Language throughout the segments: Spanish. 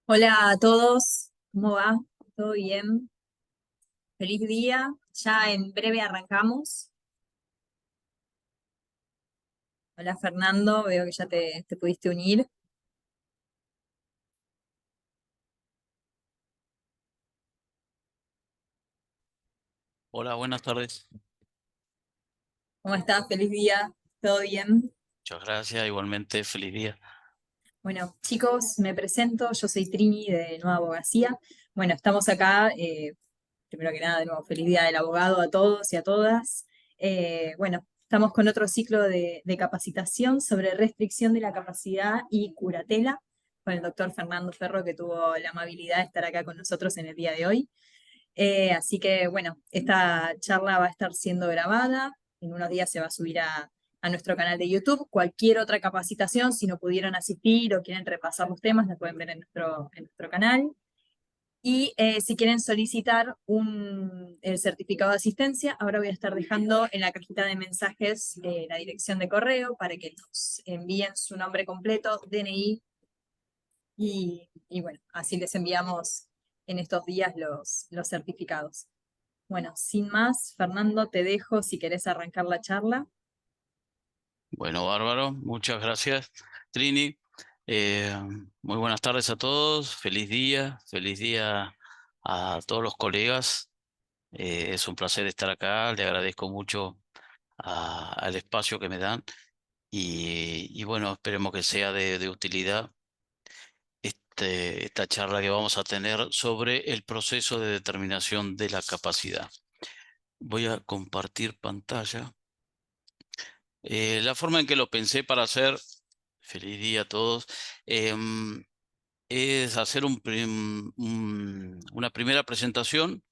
Hola a todos, ¿cómo va? ¿Todo bien? Feliz día. Ya en breve arrancamos. Hola Fernando, veo que ya te pudiste unir. Hola, buenas tardes. ¿Cómo estás? Feliz día. ¿Todo bien? Muchas gracias. Igualmente, feliz día. Bueno, chicos, me presento. Yo soy Trini de Nueva Abogacía. Bueno, estamos acá. Primero que nada, de nuevo, feliz día del abogado a todos y a todas. Bueno, estamos con otro ciclo de capacitación sobre restricción de la capacidad y curatela con el doctor Fernando Ferro, que tuvo la amabilidad de estar acá con nosotros en el día de hoy. Así que, bueno, esta charla va a estar siendo grabada. En unos días se va a subir a nuestro canal de YouTube. Cualquier otra capacitación, si no pudieron asistir o quieren repasar los temas, la pueden ver en nuestro canal. Y si quieren solicitar el certificado de asistencia, ahora voy a estar dejando en la cajita de mensajes la dirección de correo para que nos envíen su nombre completo, DNI, y bueno, así les enviamos en estos días los certificados. Bueno, sin más, Fernando, te dejo si querés arrancar la charla. Bueno, bárbaro. Muchas gracias, Trini. Eh, Muy buenas tardes a todos. Feliz día. Feliz día a todos los colegas. Es un placer estar acá. Le agradezco mucho al espacio que me dan. Y bueno, esperemos que sea de utilidad esta charla que vamos a tener sobre el proceso de determinación de la capacidad. Voy a compartir pantalla. La forma en que lo pensé para hacer, feliz día a todos, em, es hacer una primera presentación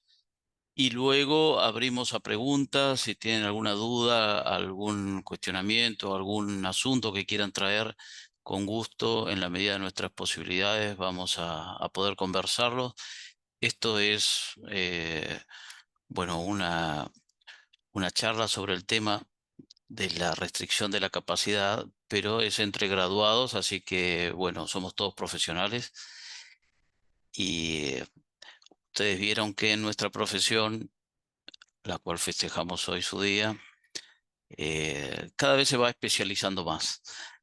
y luego abrimos a preguntas. Si tienen alguna duda, algún cuestionamiento, algún asunto que quieran traer, con gusto, en la medida de nuestras posibilidades, vamos a poder conversarlo. Esto es, bueno, una charla sobre el tema de la restricción de la capacidad, pero es entre graduados, así que bueno, somos todos profesionales y ustedes vieron que en nuestra profesión, la cual festejamos hoy su día, cada vez se va especializando más,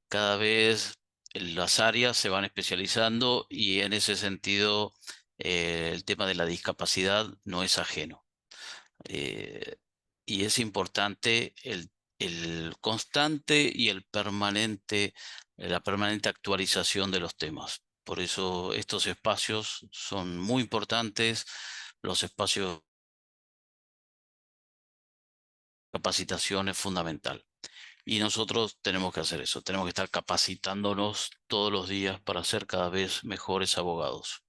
cada vez las áreas se van especializando y en ese sentido el tema de la discapacidad no es ajeno. Eh, y es importante el constante y la permanente actualización de los temas. Por eso estos espacios son muy importantes, los espacios de capacitación es fundamental. Y nosotros tenemos que hacer eso, tenemos que estar capacitándonos todos los días para ser cada vez mejores abogados.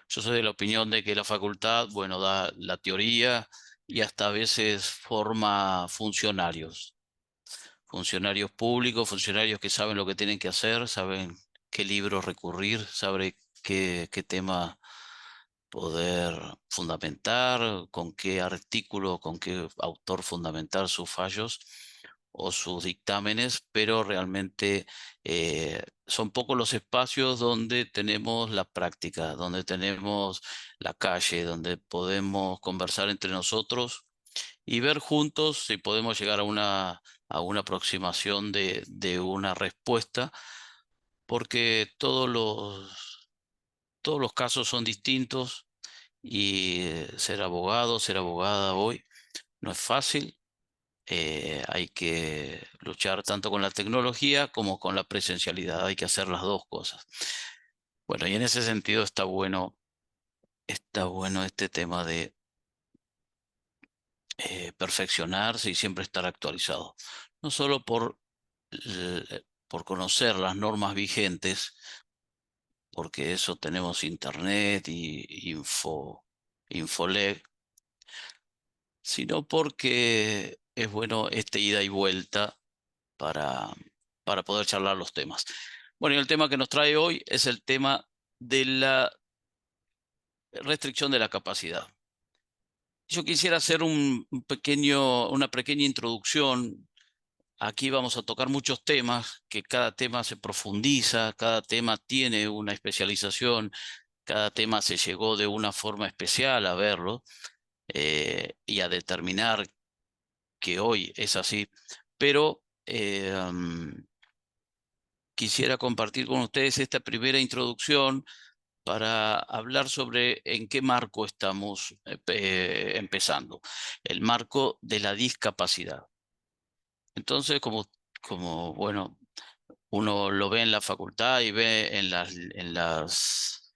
Yo soy de la opinión de que la facultad, bueno, da la teoría y hasta a veces forma funcionarios públicos, funcionarios que saben lo que tienen que hacer, saben qué libros recurrir, saben qué tema poder fundamentar, con qué artículo, con qué autor fundamentar sus fallos o sus dictámenes, pero realmente son pocos los espacios donde tenemos la práctica, donde tenemos la calle, donde podemos conversar entre nosotros y ver juntos si podemos llegar a una aproximación de una respuesta, porque todos los casos son distintos y ser abogado, ser abogada hoy no es fácil. Hay que luchar tanto con la tecnología como con la presencialidad, hay que hacer las dos cosas. Bueno, y en ese sentido está bueno este tema de perfeccionarse y siempre estar actualizado. No solo por conocer las normas vigentes, porque eso tenemos internet y Infoleg, sino porque es bueno este ida y vuelta para, para poder charlar los temas. Bueno, y el tema que nos trae hoy es el tema de la restricción de la capacidad. Yo quisiera hacer una pequeña introducción. Aquí vamos a tocar muchos temas, que cada tema se profundiza, cada tema tiene una especialización. cada tema se llegó de una forma especial a verlo y a determinar que hoy es así, pero quisiera compartir con ustedes esta primera introducción para hablar sobre en qué marco estamos empezando, el marco de la discapacidad. Entonces, bueno, uno lo ve en la facultad y ve en las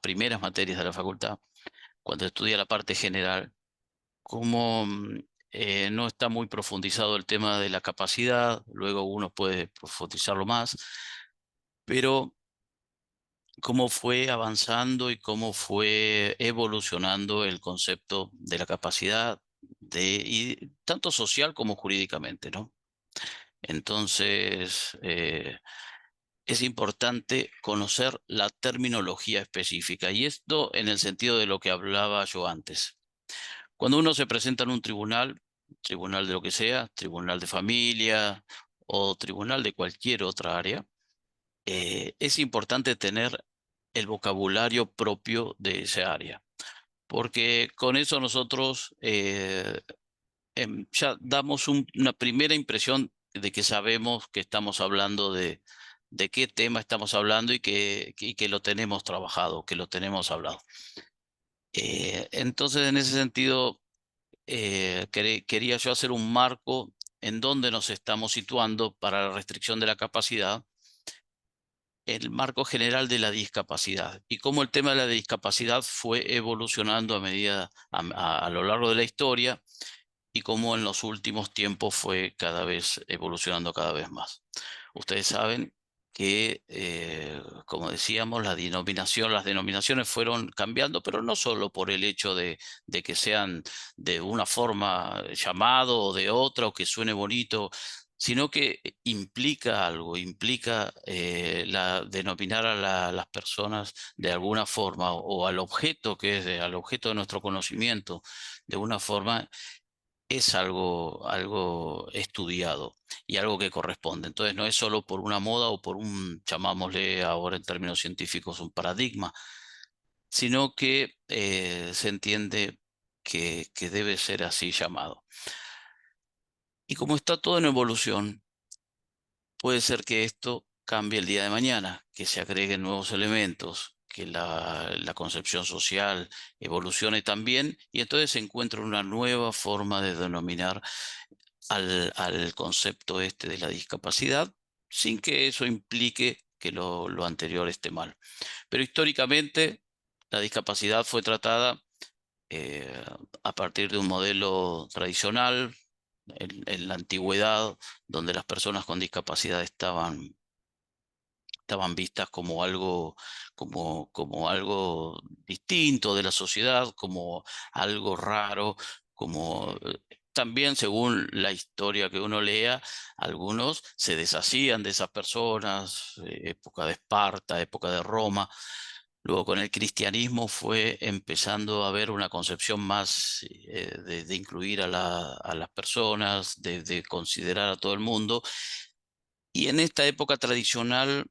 primeras materias de la facultad, cuando estudia la parte general, cómo no está muy profundizado el tema de la capacidad, luego uno puede profundizarlo más, pero cómo fue avanzando y cómo fue evolucionando el concepto de la capacidad y tanto social como jurídicamente, ¿no? Entonces, es importante conocer la terminología específica y esto en el sentido de lo que hablaba yo antes. Cuando uno se presenta en un tribunal de lo que sea, tribunal de familia o tribunal de cualquier otra área, es importante tener el vocabulario propio de esa área, porque con eso nosotros ya damos una primera impresión de que sabemos que estamos hablando de qué tema estamos hablando y que lo tenemos trabajado, que lo tenemos hablado. Entonces, en ese sentido, quería yo hacer un marco en donde nos estamos situando para la restricción de la capacidad, el marco general de la discapacidad y cómo el tema de la discapacidad fue evolucionando a lo largo de la historia y cómo en los últimos tiempos fue cada vez evolucionando cada vez más. Ustedes saben que, como decíamos, las denominaciones fueron cambiando, pero no solo por el hecho de que sean de una forma llamado o de otra o que suene bonito, sino que implica algo, implica denominar a las personas de alguna forma o al objeto al objeto de nuestro conocimiento de una forma es algo estudiado y algo que corresponde. Entonces no es solo por una moda o por llamámosle ahora en términos científicos, un paradigma, sino que se entiende que debe ser así llamado. Y como está todo en evolución, puede ser que esto cambie el día de mañana, que se agreguen nuevos elementos, que la concepción social evolucione también y entonces se encuentra una nueva forma de denominar al concepto este de la discapacidad, sin que eso implique que lo anterior esté mal. Pero históricamente la discapacidad fue tratada eh, a partir de un modelo tradicional en la antigüedad, donde las personas con discapacidad estaban vistas como algo distinto de la sociedad, como algo raro, como también según la historia que uno lea, algunos se deshacían de esas personas, época de Esparta, época de Roma. Luego con el cristianismo fue empezando a haber una concepción más de incluir a las personas, de considerar a todo el mundo. Y en esta época tradicional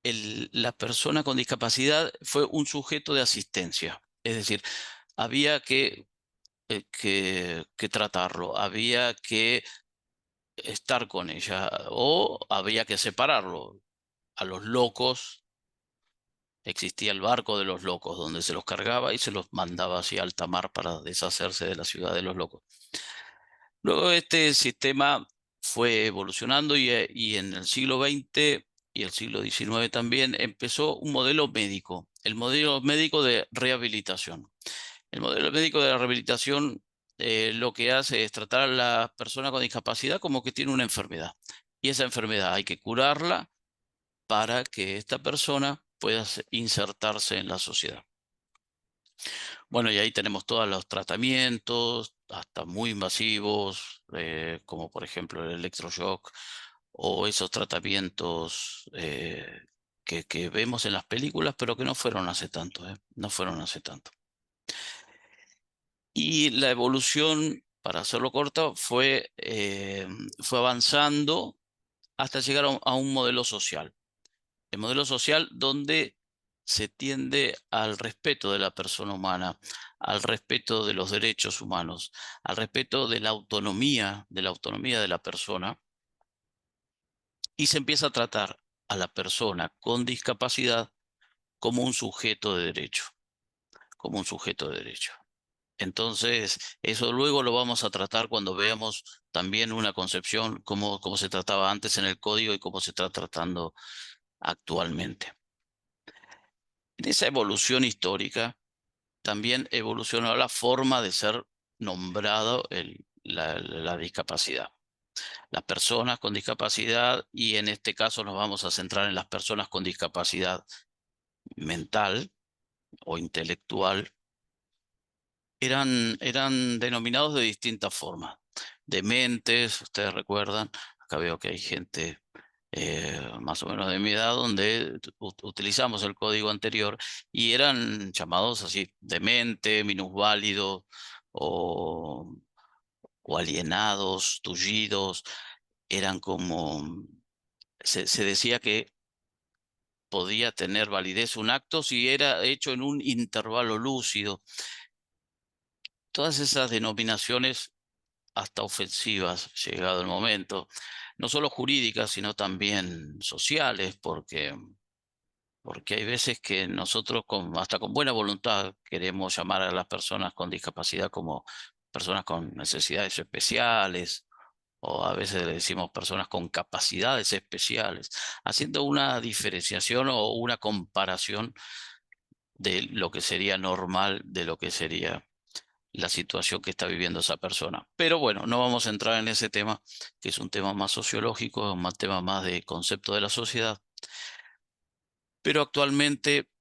la persona con discapacidad fue un sujeto de asistencia. Es decir, había que tratarlo, había que estar con ella o había que separarlo. A los locos existía el barco de los locos, donde se los cargaba y se los mandaba hacia alta mar para deshacerse de la ciudad de los locos. Luego este sistema fue evolucionando y en el siglo XX y el siglo XIX también empezó un modelo médico, el modelo médico de rehabilitación. El modelo médico de la rehabilitación lo que hace es tratar a la persona con discapacidad como que tiene una enfermedad. Y esa enfermedad hay que curarla para que esta persona pueda insertarse en la sociedad. Bueno, y ahí tenemos todos los tratamientos, hasta muy invasivos, como por ejemplo el electroshock, o esos tratamientos que vemos en las películas, pero que no fueron hace tanto, no fueron hace tanto. Y la evolución, para hacerlo corto, fue avanzando hasta llegar a un modelo social. El modelo social donde se tiende al respeto de la persona humana, al respeto de los derechos humanos, al respeto de la autonomía de la persona, y se empieza a tratar a la persona con discapacidad como un sujeto de derecho, como un sujeto de derecho. Entonces, eso luego lo vamos a tratar cuando veamos también una concepción, cómo se trataba antes en el código y cómo se está tratando actualmente. En esa evolución histórica, también evolucionó la forma de ser nombrado la discapacidad. Las personas con discapacidad, y en este caso nos vamos a centrar en las personas con discapacidad mental o intelectual, eran denominados de distintas formas. Dementes, ustedes recuerdan, acá veo que hay gente más o menos de mi edad donde utilizamos el código anterior y eran llamados así, demente, minusválido o, o alienados, tullidos, eran como, se decía que podía tener validez un acto si era hecho en un intervalo lúcido. Todas esas denominaciones hasta ofensivas, llegado el momento, no solo jurídicas, sino también sociales, porque hay veces que nosotros hasta con buena voluntad queremos llamar a las personas con discapacidad como personas con necesidades especiales, o a veces le decimos personas con capacidades especiales, haciendo una diferenciación o una comparación de lo que sería normal, de lo que sería la situación que está viviendo esa persona. Pero bueno, no vamos a entrar en ese tema, que es un tema más sociológico, un tema más de concepto de la sociedad. Pero actualmente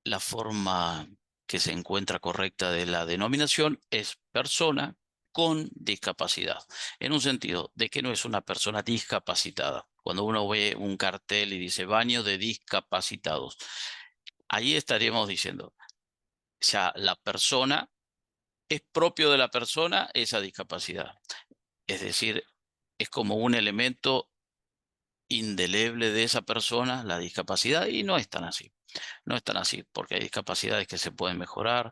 la forma que se encuentra correcta de la denominación es persona con discapacidad, en un sentido de que no es una persona discapacitada. Cuando uno ve un cartel y dice baño de discapacitados, ahí estaríamos diciendo, ya la persona, es propio de la persona esa discapacidad. Es decir, es como un elemento indeleble de esa persona, la discapacidad, y no es tan así. No es tan así, porque hay discapacidades que se pueden mejorar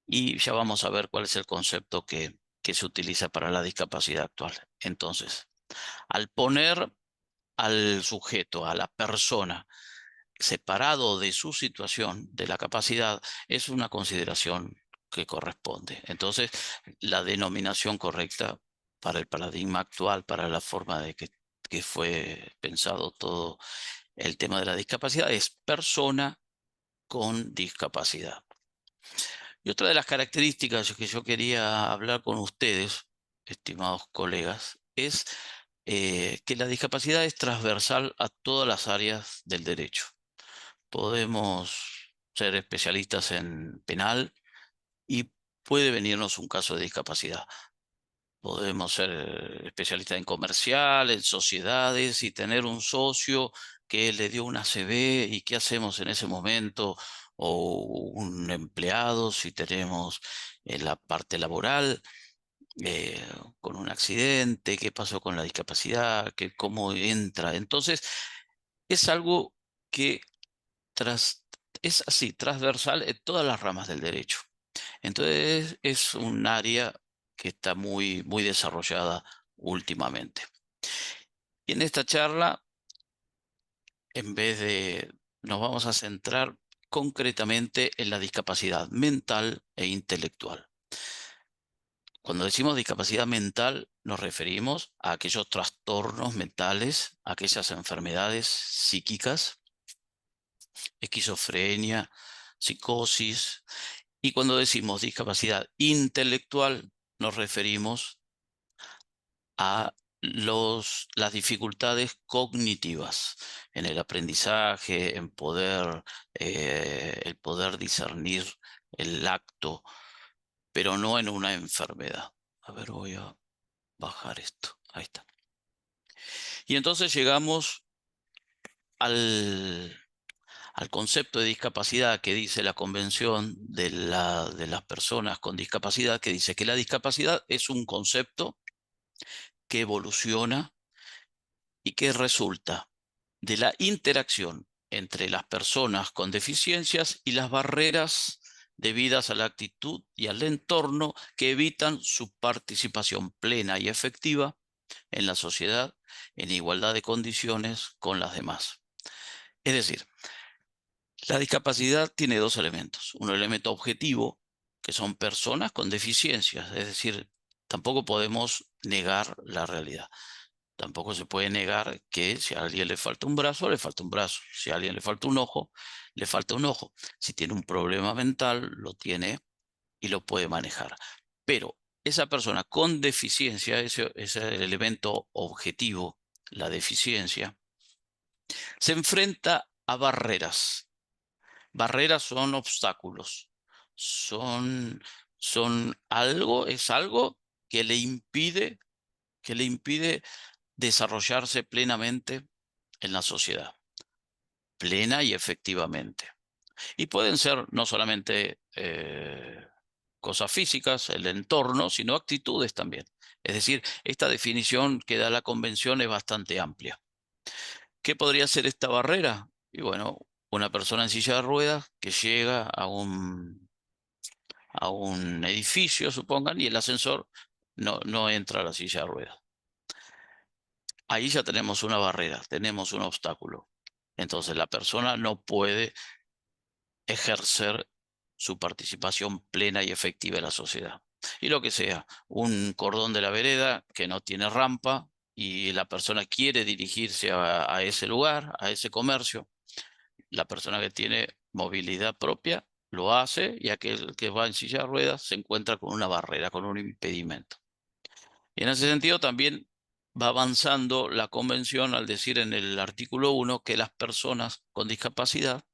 y ya vamos a ver cuál es el concepto que se utiliza para la discapacidad actual. Entonces, al poner al sujeto, a la persona, separado de su situación, de la capacidad, es una consideración que corresponde. Entonces, la denominación correcta para el paradigma actual, para la forma de que fue pensado todo el tema de la discapacidad, es persona con discapacidad. Y otra de las características que yo quería hablar con ustedes, estimados colegas, es que la discapacidad es transversal a todas las áreas del derecho. Podemos ser especialistas en penal y puede venirnos un caso de discapacidad. Podemos ser especialistas en comercial, en sociedades y tener un socio que le dio una ACV y qué hacemos en ese momento, o un empleado si tenemos en la parte laboral eh, con un accidente, qué pasó con la discapacidad, cómo entra. Entonces, es algo que tras, es así, transversal en todas las ramas del derecho. Entonces es un área que está muy desarrollada últimamente. Y en esta charla, nos vamos a centrar concretamente en la discapacidad mental e intelectual. Cuando decimos discapacidad mental, nos referimos a aquellos trastornos mentales, aquellas enfermedades psíquicas, esquizofrenia, psicosis. Y cuando decimos discapacidad intelectual, nos referimos a las dificultades cognitivas en el aprendizaje, el poder discernir el acto, pero no en una enfermedad. A ver, voy a bajar esto. Ahí está. Y entonces llegamos al, al concepto de discapacidad que dice la Convención de las Personas con Discapacidad, que dice que la discapacidad es un concepto que evoluciona y que resulta de la interacción entre las personas con deficiencias y las barreras debidas a la actitud y al entorno que evitan su participación plena y efectiva en la sociedad en igualdad de condiciones con las demás. Es decir, la discapacidad tiene dos elementos. Un elemento objetivo, que son personas con deficiencias, es decir, tampoco podemos negar la realidad. Tampoco se puede negar que si a alguien le falta un brazo, le falta un brazo. Si a alguien le falta un ojo, le falta un ojo. Si tiene un problema mental, lo tiene y lo puede manejar. Pero esa persona con deficiencia, ese elemento objetivo, la deficiencia, se enfrenta a barreras. Barreras son obstáculos, son, es algo que le impide desarrollarse plenamente en la sociedad, plena y efectivamente. Y pueden ser no solamente cosas físicas, el entorno, sino actitudes también. Es decir, esta definición que da la convención es bastante amplia. ¿Qué podría ser esta barrera? Y bueno, una persona en silla de ruedas que llega a un edificio, supongan, y el ascensor no entra a la silla de ruedas. Ahí ya tenemos una barrera, tenemos un obstáculo. Entonces la persona no puede ejercer su participación plena y efectiva en la sociedad. Y lo que sea, un cordón de la vereda que no tiene rampa y la persona quiere dirigirse a ese lugar, a ese comercio, la persona que tiene movilidad propia lo hace y aquel que va en silla de ruedas se encuentra con una barrera, con un impedimento. Y en ese sentido también va avanzando la convención al decir en el artículo 1 que las personas con discapacidad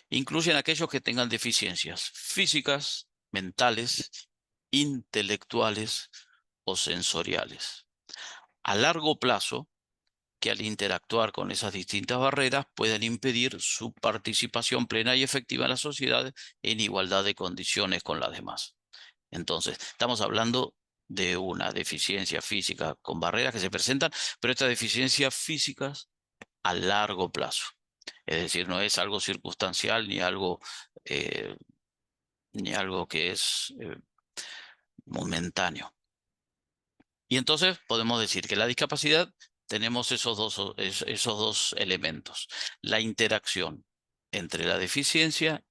incluyen a aquellos que tengan deficiencias físicas, mentales, intelectuales o sensoriales. A largo plazo, que al interactuar con esas distintas barreras pueden impedir su participación plena y efectiva en la sociedad en igualdad de condiciones con las demás. Entonces, estamos hablando de una deficiencia física con barreras que se presentan, pero estas deficiencias físicas a largo plazo. Es decir, no es algo circunstancial eh, ni algo que es momentáneo. Y entonces podemos decir que la discapacidad tenemos esos dos elementos. La interacción entre la deficiencia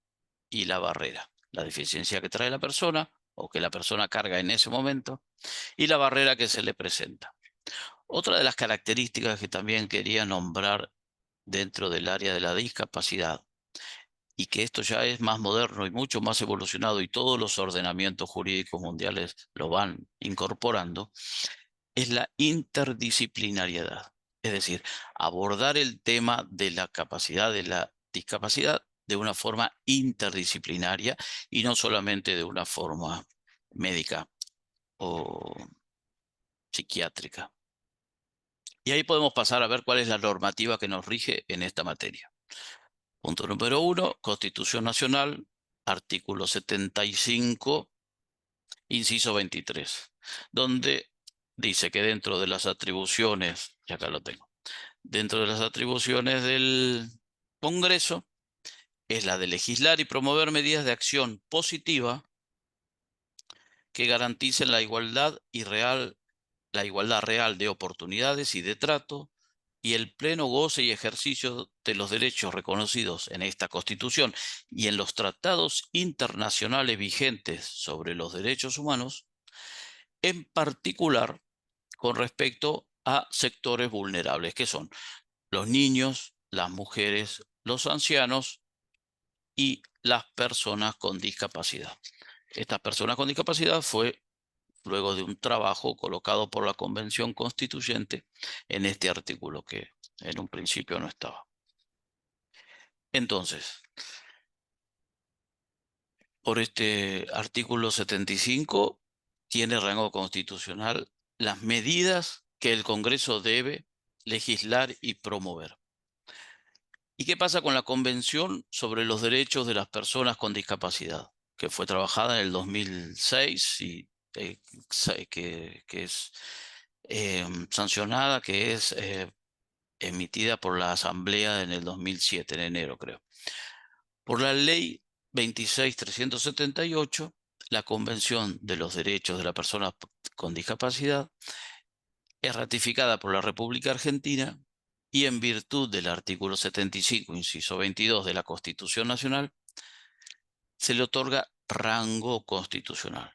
y la barrera. La deficiencia que trae la persona o que la persona carga en ese momento y la barrera que se le presenta. Otra de las características que también quería nombrar dentro del área de la discapacidad, y que esto ya es más moderno y mucho más evolucionado y todos los ordenamientos jurídicos mundiales lo van incorporando, es la interdisciplinariedad. Es decir, abordar el tema de la capacidad, de la discapacidad, de una forma interdisciplinaria y no solamente de una forma médica o psiquiátrica. Y ahí podemos pasar a ver cuál es la normativa que nos rige en esta materia. Punto número 1, Constitución Nacional, artículo 75, inciso 23, donde dice que dentro de las atribuciones, y acá lo tengo, dentro de las atribuciones del Congreso, es la de legislar y promover medidas de acción positiva que garanticen la igualdad real de oportunidades y de trato y el pleno goce y ejercicio de los derechos reconocidos en esta Constitución y en los tratados internacionales vigentes sobre los derechos humanos, en particular con respecto a sectores vulnerables, que son los niños, las mujeres, los ancianos y las personas con discapacidad. Estas personas con discapacidad fue luego de un trabajo colocado por la Convención Constituyente en este artículo que en un principio no estaba. Entonces, por este artículo 75 tiene rango constitucional las medidas que el Congreso debe legislar y promover. ¿Y qué pasa con la Convención sobre los Derechos de las Personas con Discapacidad, que fue trabajada en el 2006 y que es sancionada, que es emitida por la Asamblea en el 2007, en enero creo. Por la Ley 26.378, la Convención de los Derechos de las Personas con Discapacidad es ratificada por la República Argentina y en virtud del artículo 75, inciso 22 de la Constitución Nacional, se le otorga rango constitucional.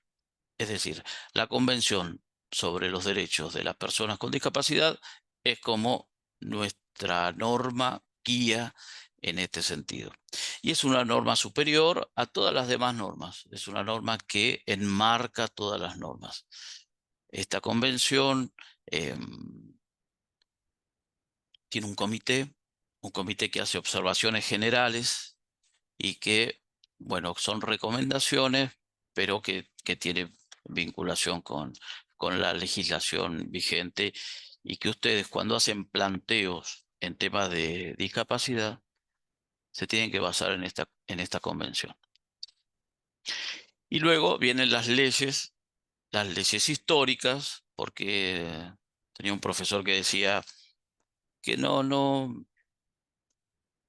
Es decir, la Convención sobre los Derechos de las Personas con Discapacidad es como nuestra norma guía en este sentido. Y es una norma superior a todas las demás normas. Es una norma que enmarca todas las normas. Esta convención tiene un comité que hace observaciones generales y que, bueno, son recomendaciones, pero que tiene vinculación con la legislación vigente y que ustedes cuando hacen planteos en temas de discapacidad se tienen que basar en esta convención. Y luego vienen las leyes históricas, porque tenía un profesor que decía que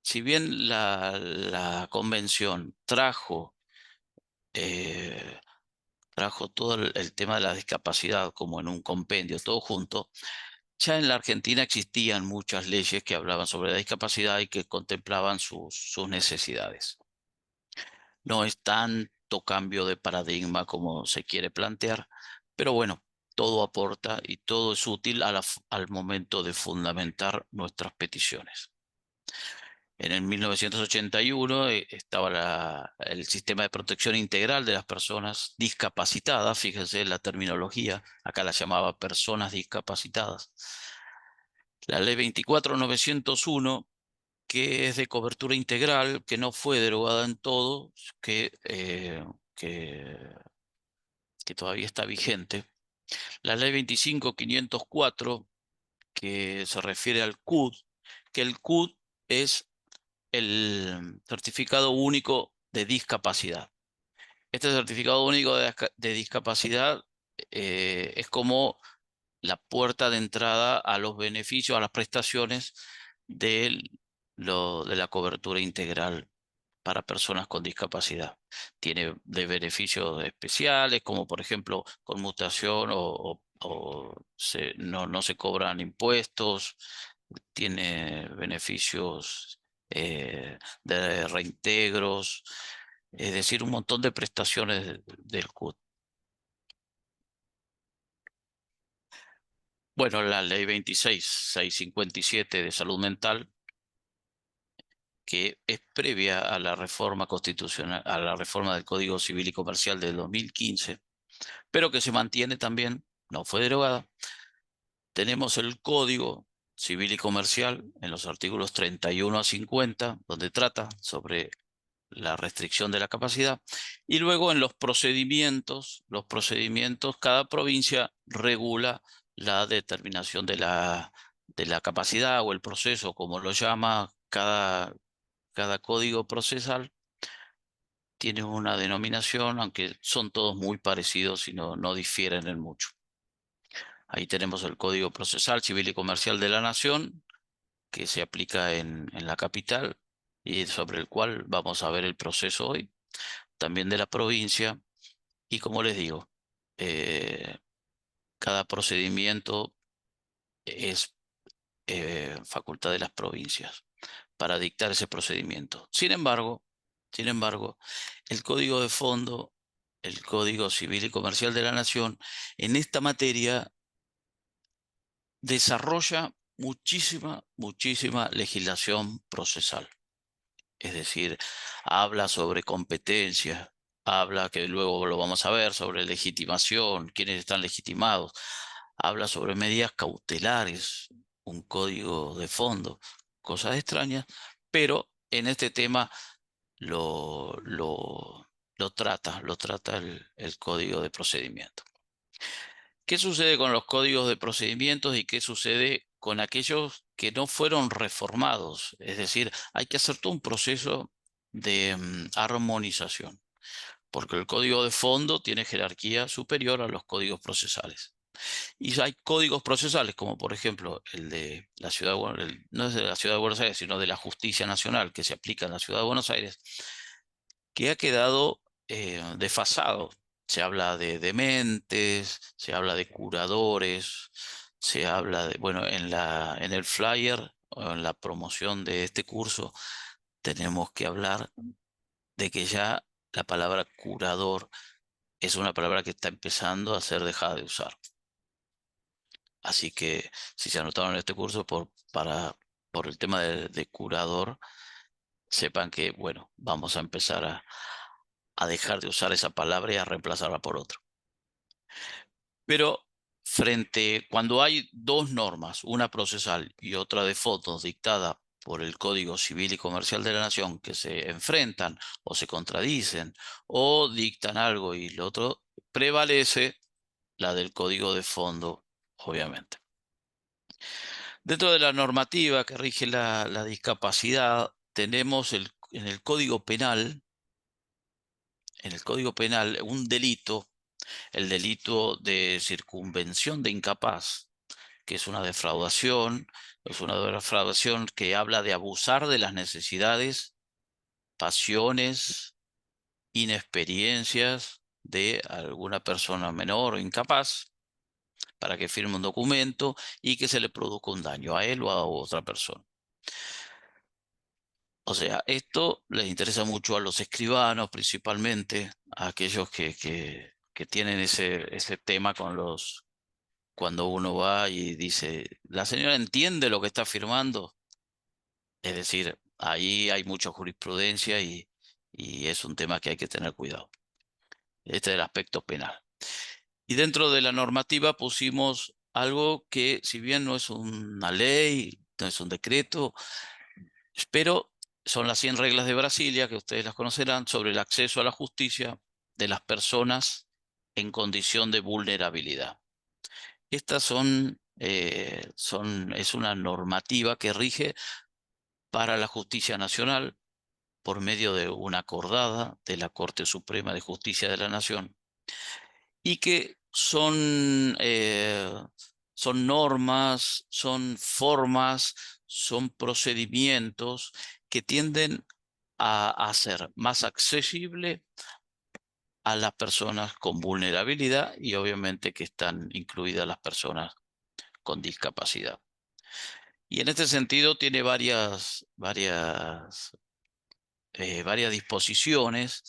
si bien la convención eh, trajo todo el tema de la discapacidad como en un compendio, todo junto, ya en la Argentina existían muchas leyes que hablaban sobre la discapacidad y que contemplaban sus necesidades. No es tanto cambio de paradigma como se quiere plantear, pero bueno, todo aporta y todo es útil al momento de fundamentar nuestras peticiones. En el 1981 estaba el sistema de protección integral de las personas discapacitadas, fíjense la terminología, acá la llamaba personas discapacitadas. La ley 24.901, que es de cobertura integral, que no fue derogada en todo, que, que todavía está vigente. La ley 25.504, que se refiere al CUD, que el CUD es el certificado único de discapacidad. Este certificado único de discapacidad es como la puerta de entrada a los beneficios, a las prestaciones de la cobertura integral para personas con discapacidad. Tiene de beneficios especiales, como por ejemplo conmutación no se cobran impuestos, tiene beneficios de reintegros, es decir, un montón de prestaciones del CUT. Bueno, la ley 26.657 de salud mental, que es previa a la reforma constitucional, a la reforma del Código Civil y Comercial del 2015, pero que se mantiene también, no fue derogada. Tenemos el Código Civil y Comercial en los artículos 31 a 50, donde trata sobre la restricción de la capacidad, y luego en los procedimientos, cada provincia regula la determinación de la capacidad o el proceso, como lo llama cada código procesal, tiene una denominación, aunque son todos muy parecidos y no difieren en mucho. Ahí tenemos el Código Procesal Civil y Comercial de la Nación, que se aplica en la capital y sobre el cual vamos a ver el proceso hoy, también de la provincia. Y como les digo, eh, cada procedimiento es facultad de las provincias para dictar ese procedimiento. Sin embargo, el Código de Fondo, el Código Civil y Comercial de la Nación, en esta materia desarrolla muchísima legislación procesal. Es decir, habla sobre competencia, habla, que luego lo vamos a ver, sobre legitimación, quiénes están legitimados, habla sobre medidas cautelares, un código de fondo, cosas extrañas, pero en este tema lo, lo, lo trata el código de procedimiento. ¿Qué sucede con los códigos de procedimientos y qué sucede con aquellos que no fueron reformados? Es decir, hay que hacer todo un proceso de armonización, porque el código de fondo tiene jerarquía superior a los códigos procesales. Y hay códigos procesales, como por ejemplo el de la ciudad no es de la ciudad de Buenos Aires, sino de la Justicia Nacional, que se aplica en la ciudad de Buenos Aires, que ha quedado desfasado. Se habla de dementes, se habla de curadores, se habla de, bueno, en el flyer o en la promoción de este curso tenemos que hablar de que ya la palabra curador es una palabra que está empezando a ser dejada de usar. Así que si se anotaron en este curso por el tema de curador, sepan que, bueno, vamos a empezar a dejar de usar esa palabra y a reemplazarla por otra. Pero cuando hay dos normas, una procesal y otra de fotos dictada por el Código Civil y Comercial de la Nación, que se enfrentan o se contradicen o dictan algo y lo otro, prevalece la del código de fondo, obviamente. Dentro de la normativa que rige la discapacidad, tenemos en el Código Penal un delito, el delito de circunvención de incapaz, que es una defraudación que habla de abusar de las necesidades, pasiones, inexperiencias de alguna persona menor o incapaz para que firme un documento y que se le produzca un daño a él o a otra persona. O sea, esto les interesa mucho a los escribanos, principalmente, a aquellos que tienen ese tema cuando uno va y dice, ¿la señora entiende lo que está firmando? Es decir, ahí hay mucha jurisprudencia y es un tema que hay que tener cuidado. Este es el aspecto penal. Y dentro de la normativa pusimos algo que, si bien no es una ley, no es un decreto, pero son las 100 reglas de Brasilia, que ustedes las conocerán, sobre el acceso a la justicia de las personas en condición de vulnerabilidad. Estas es una normativa que rige para la justicia nacional por medio de una acordada de la Corte Suprema de Justicia de la Nación y que son normas, son formas, son procedimientos que tienden a hacer más accesible a las personas con vulnerabilidad y obviamente que están incluidas las personas con discapacidad. Y en este sentido tiene varias disposiciones,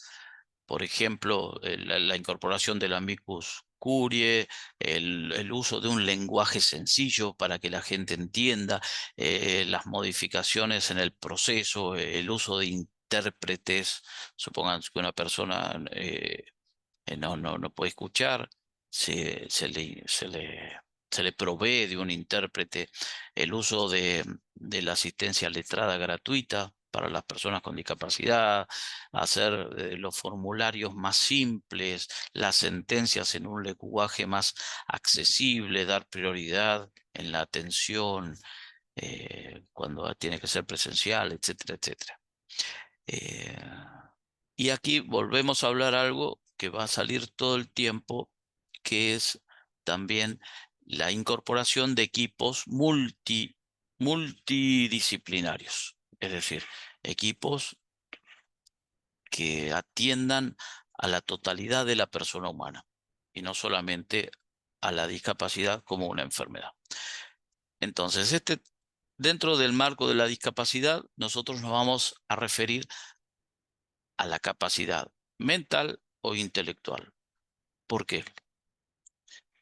por ejemplo, la incorporación del amicus curiae, el uso de un lenguaje sencillo para que la gente entienda, las modificaciones en el proceso, el uso de intérpretes, supongan que una persona no puede escuchar, se, se le, se le, se le provee de un intérprete, el uso de la asistencia letrada gratuita para las personas con discapacidad, hacer los formularios más simples, las sentencias en un lenguaje más accesible, dar prioridad en la atención cuando tiene que ser presencial, etcétera, etcétera. Eh, y aquí volvemos a hablar algo que va a salir todo el tiempo, que es también la incorporación de equipos multidisciplinarios, es decir, equipos que atiendan a la totalidad de la persona humana y no solamente a la discapacidad como una enfermedad. Entonces, dentro del marco de la discapacidad, nosotros nos vamos a referir a la capacidad mental o intelectual. ¿Por qué?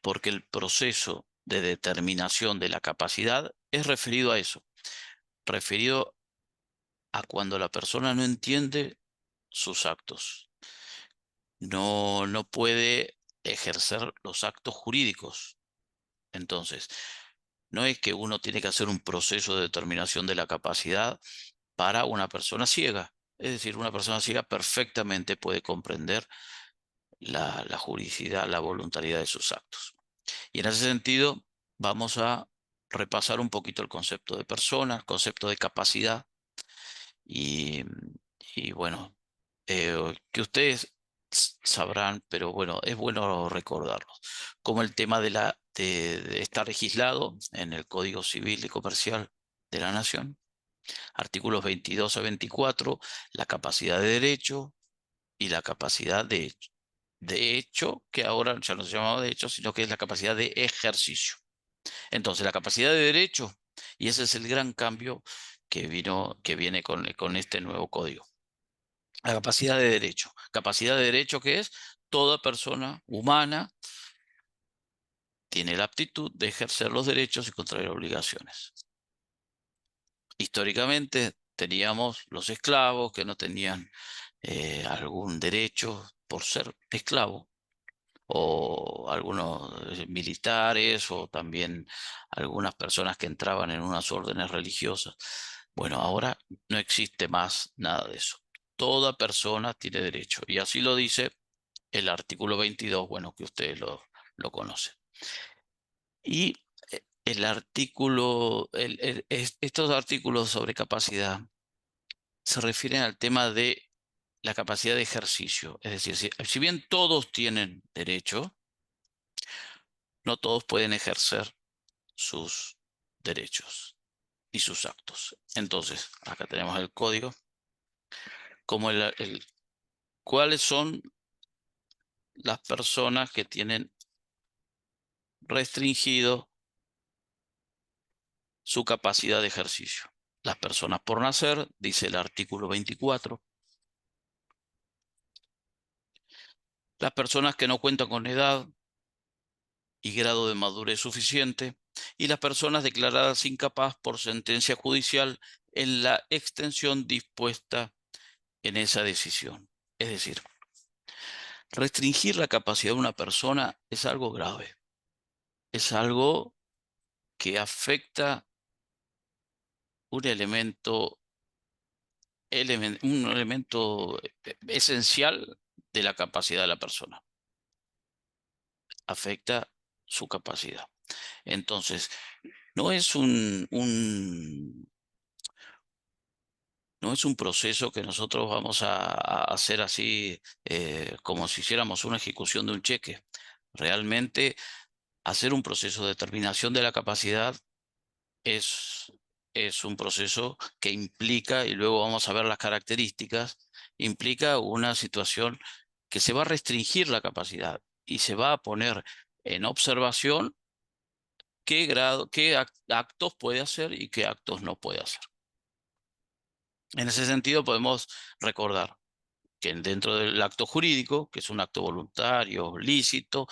Porque el proceso de determinación de la capacidad es referido a eso, referido a cuando la persona no entiende sus actos, no puede ejercer los actos jurídicos. Entonces, no es que uno tiene que hacer un proceso de determinación de la capacidad para una persona ciega. Es decir, una persona ciega perfectamente puede comprender la juridicidad, la voluntariedad de sus actos. Y en ese sentido, vamos a repasar un poquito el concepto de persona, el concepto de capacidad y, y bueno, que ustedes sabrán, pero bueno, es bueno recordarlos, como el tema de la está legislado en el Código Civil y Comercial de la Nación, artículos 22 a 24, la capacidad de derecho y la capacidad de hecho. De hecho, que ahora ya no se llamaba de hecho, sino que es la capacidad de ejercicio. Entonces, la capacidad de derecho, y ese es el gran cambio que viene con este nuevo código. La capacidad de derecho. Capacidad de derecho que es toda persona humana tiene la aptitud de ejercer los derechos y contraer obligaciones. Históricamente teníamos los esclavos que no tenían algún derecho por ser esclavo, o algunos militares, o también algunas personas que entraban en unas órdenes religiosas. Bueno, ahora no existe más nada de eso. Toda persona tiene derecho, y así lo dice el artículo 22, bueno, que ustedes lo conocen. Y el artículo, estos artículos sobre capacidad se refieren al tema de la capacidad de ejercicio. Es decir, si bien todos tienen derecho, no todos pueden ejercer sus derechos y sus actos. Entonces, acá tenemos el código, como cuáles son las personas que tienen restringido su capacidad de ejercicio. Las personas por nacer, dice el artículo 24. Las personas que no cuentan con edad y grado de madurez suficiente, y las personas declaradas incapaz por sentencia judicial en la extensión dispuesta en esa decisión. Es decir, restringir la capacidad de una persona es algo grave, es algo que afecta un elemento, un elemento esencial de la capacidad de la persona. Afecta su capacidad. Entonces, no es no es un proceso que nosotros vamos a hacer así como si hiciéramos una ejecución de un cheque. Realmente, hacer un proceso de determinación de la capacidad es, es un proceso que implica, y luego vamos a ver las características, implica una situación que se va a restringir la capacidad y se va a poner en observación qué grado, actos puede hacer y qué actos no puede hacer. En ese sentido, podemos recordar que dentro del acto jurídico, que es un acto voluntario, lícito,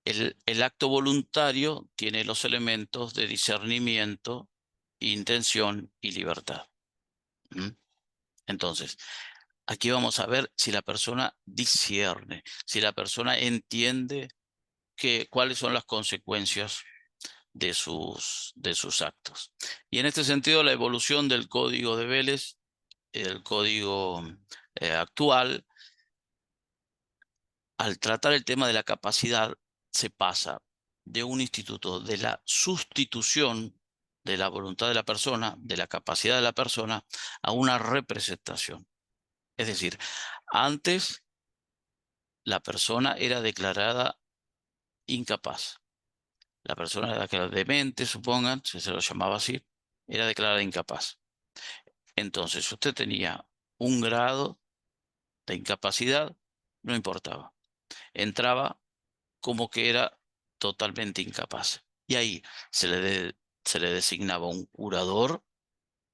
el acto voluntario tiene los elementos de discernimiento, intención y libertad. ¿Mm? Entonces, aquí vamos a ver si la persona discierne, si la persona entiende cuáles son las consecuencias de sus actos. Y en este sentido, la evolución del código de Vélez, el código actual, al tratar el tema de la capacidad, se pasa de un instituto de la sustitución de la voluntad de la persona, de la capacidad de la persona, a una representación. Es decir, antes la persona era declarada incapaz. La persona que era demente, supongan, si se lo llamaba así, era declarada incapaz. Entonces, usted tenía un grado de incapacidad, no importaba. Entraba como que era totalmente incapaz. Y ahí se le designaba un curador,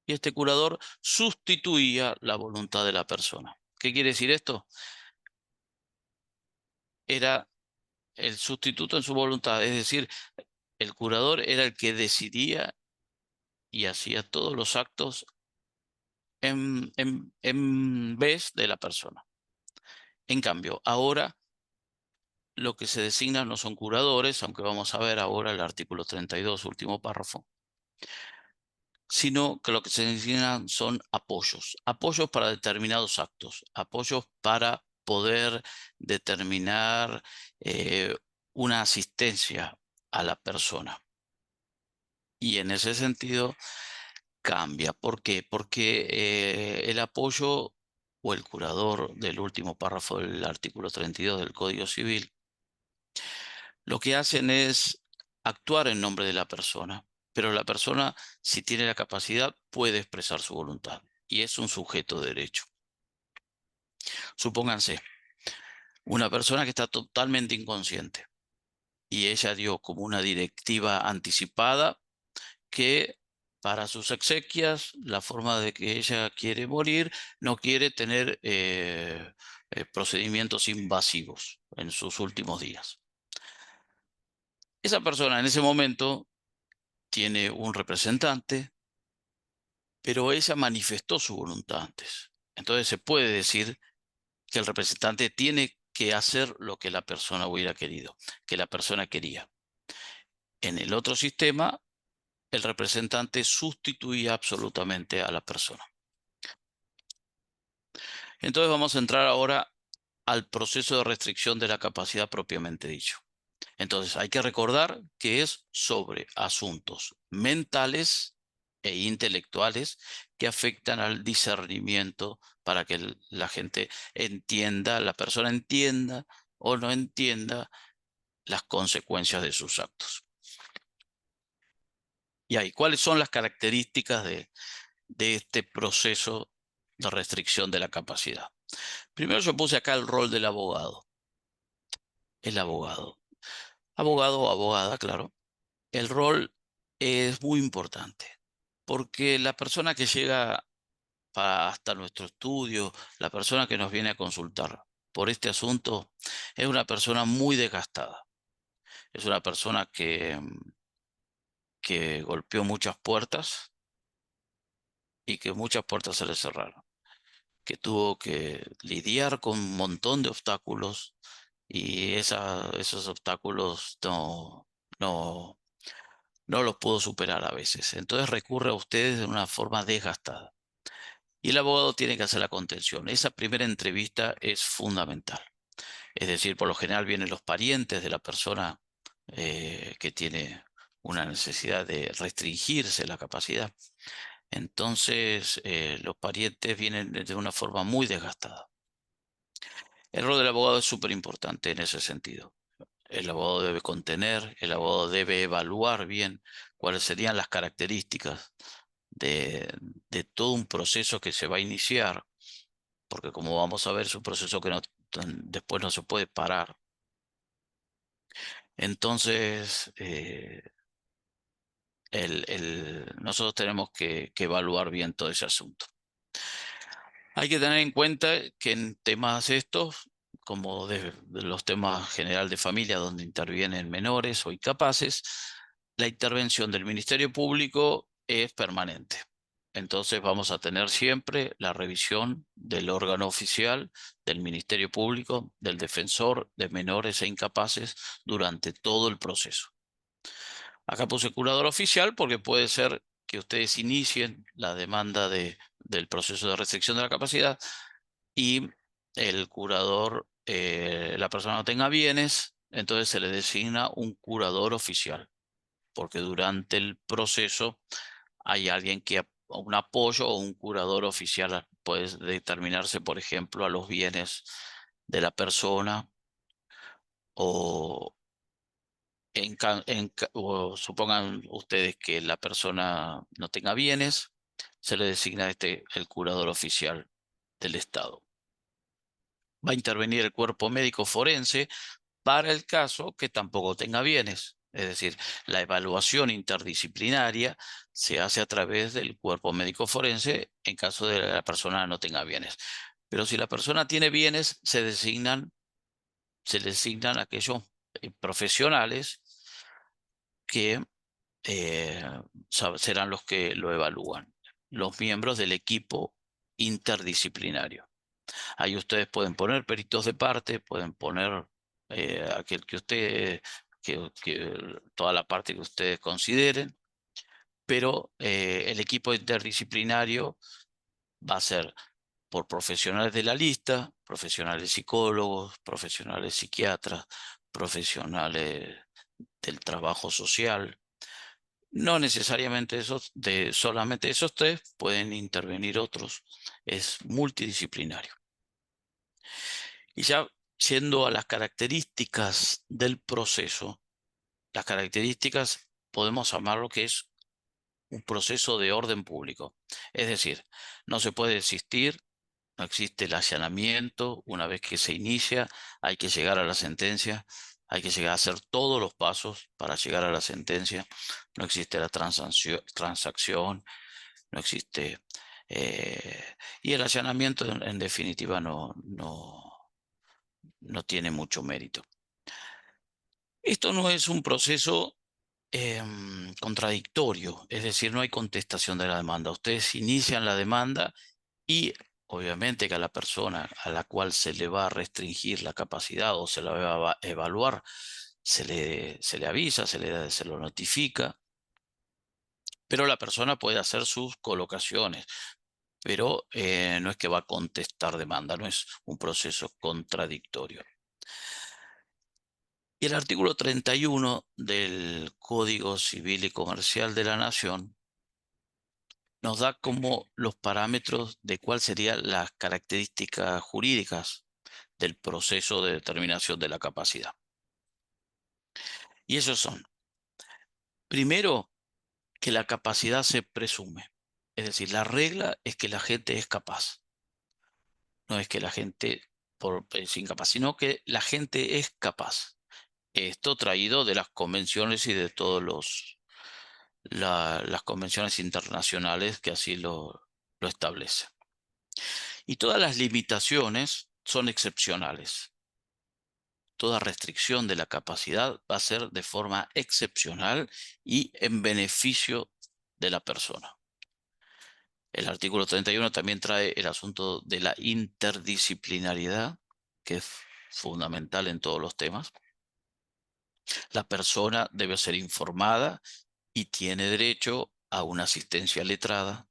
y este curador sustituía la voluntad de la persona. ¿Qué quiere decir esto? Era el sustituto en su voluntad, es decir, el curador era el que decidía y hacía todos los actos en vez de la persona. En cambio, ahora lo que se designa no son curadores, aunque vamos a ver ahora el artículo 32, último párrafo, sino que lo que se designan son apoyos. Apoyos para determinados actos, apoyos para poder determinar una asistencia a la persona. Y en ese sentido cambia. ¿Por qué? Porque el apoyo o el curador del último párrafo del artículo 32 del Código Civil, lo que hacen es actuar en nombre de la persona, pero la persona, si tiene la capacidad, puede expresar su voluntad y es un sujeto de derecho. Supónganse, una persona que está totalmente inconsciente y ella dio como una directiva anticipada que para sus exequias, la forma de que ella quiere morir, no quiere tener procedimientos invasivos en sus últimos días. Esa persona en ese momento tiene un representante, pero ella manifestó su voluntad antes. Entonces se puede decir que el representante tiene que hacer lo que la persona hubiera querido, que la persona quería. En el otro sistema, el representante sustituía absolutamente a la persona. Entonces vamos a entrar ahora al proceso de restricción de la capacidad propiamente dicho. Entonces hay que recordar que es sobre asuntos mentales e intelectuales que afectan al discernimiento para que la gente entienda, la persona entienda o no entienda las consecuencias de sus actos. Y ahí, ¿cuáles son las características de este proceso de restricción de la capacidad? Primero yo puse acá el rol del abogado. El abogado. Abogado o abogada, claro. El rol es muy importante porque la persona que llega hasta nuestro estudio, la persona que nos viene a consultar por este asunto, es una persona muy desgastada. Es una persona que golpeó muchas puertas y que muchas puertas se le cerraron, que tuvo que lidiar con un montón de obstáculos y esos obstáculos no, no los pudo superar a veces. Entonces recurre a ustedes de una forma desgastada. Y el abogado tiene que hacer la contención. Esa primera entrevista es fundamental. Es decir, por lo general vienen los parientes de la persona que tiene una necesidad de restringirse la capacidad. Entonces, los parientes vienen de una forma muy desgastada. El rol del abogado es súper importante en ese sentido. El abogado debe contener, el abogado debe evaluar bien cuáles serían las características de todo un proceso que se va a iniciar, porque como vamos a ver, es un proceso que después no se puede parar. Entonces, nosotros tenemos que evaluar bien todo ese asunto. Hay que tener en cuenta que en temas estos, como de los temas general de familia, donde intervienen menores o incapaces, la intervención del Ministerio Público es permanente. Entonces vamos a tener siempre la revisión del órgano oficial, del Ministerio Público, del defensor de menores e incapaces durante todo el proceso. Acá puse curador oficial porque puede ser que ustedes inicien la demanda del proceso de restricción de la capacidad y el curador, la persona no tenga bienes, entonces se le designa un curador oficial, porque durante el proceso hay alguien un apoyo o un curador oficial puede determinarse, por ejemplo, a los bienes de la persona o, o supongan ustedes que la persona no tenga bienes, se le designa el curador oficial del Estado. Va a intervenir el cuerpo médico forense para el caso que tampoco tenga bienes. Es decir, la evaluación interdisciplinaria se hace a través del cuerpo médico forense en caso de que la persona no tenga bienes. Pero si la persona tiene bienes, se le designan aquellos profesionales que serán los que lo evalúan, los miembros del equipo interdisciplinario. Ahí ustedes pueden poner peritos de parte, pueden poner aquel que toda la parte que ustedes consideren, pero el equipo interdisciplinario va a ser por profesionales de la lista, profesionales psicólogos, profesionales psiquiatras, profesionales del trabajo social. No necesariamente solamente esos tres, pueden intervenir otros, es multidisciplinario. Y ya yendo a las características del proceso, las características podemos llamarlo que es un proceso de orden público. Es decir, no se puede existir, no existe el allanamiento. Una vez que se inicia, hay que llegar a la sentencia, hay que llegar a hacer todos los pasos para llegar a la sentencia. No existe la transacción, no existe. Y el allanamiento, en definitiva, no tiene mucho mérito. Esto no es un proceso contradictorio, es decir, no hay contestación de la demanda. Ustedes inician la demanda y obviamente que a la persona a la cual se le va a restringir la capacidad o se la va a evaluar, se le avisa, se lo notifica, pero la persona puede hacer sus colocaciones, pero no es que va a contestar demanda, no es un proceso contradictorio. Y el artículo 31 del Código Civil y Comercial de la Nación nos da como los parámetros de cuáles serían las características jurídicas del proceso de determinación de la capacidad. Y esos son, primero, que la capacidad se presume. Es decir, la regla es que la gente es capaz. No es que la gente es incapaz, sino que la gente es capaz. Esto traído de las convenciones y de todos las convenciones internacionales que así lo establecen. Y todas las limitaciones son excepcionales. Toda restricción de la capacidad va a ser de forma excepcional y en beneficio de la persona. El artículo 31 también trae el asunto de la interdisciplinariedad, que es fundamental en todos los temas. La persona debe ser informada y tiene derecho a una asistencia letrada,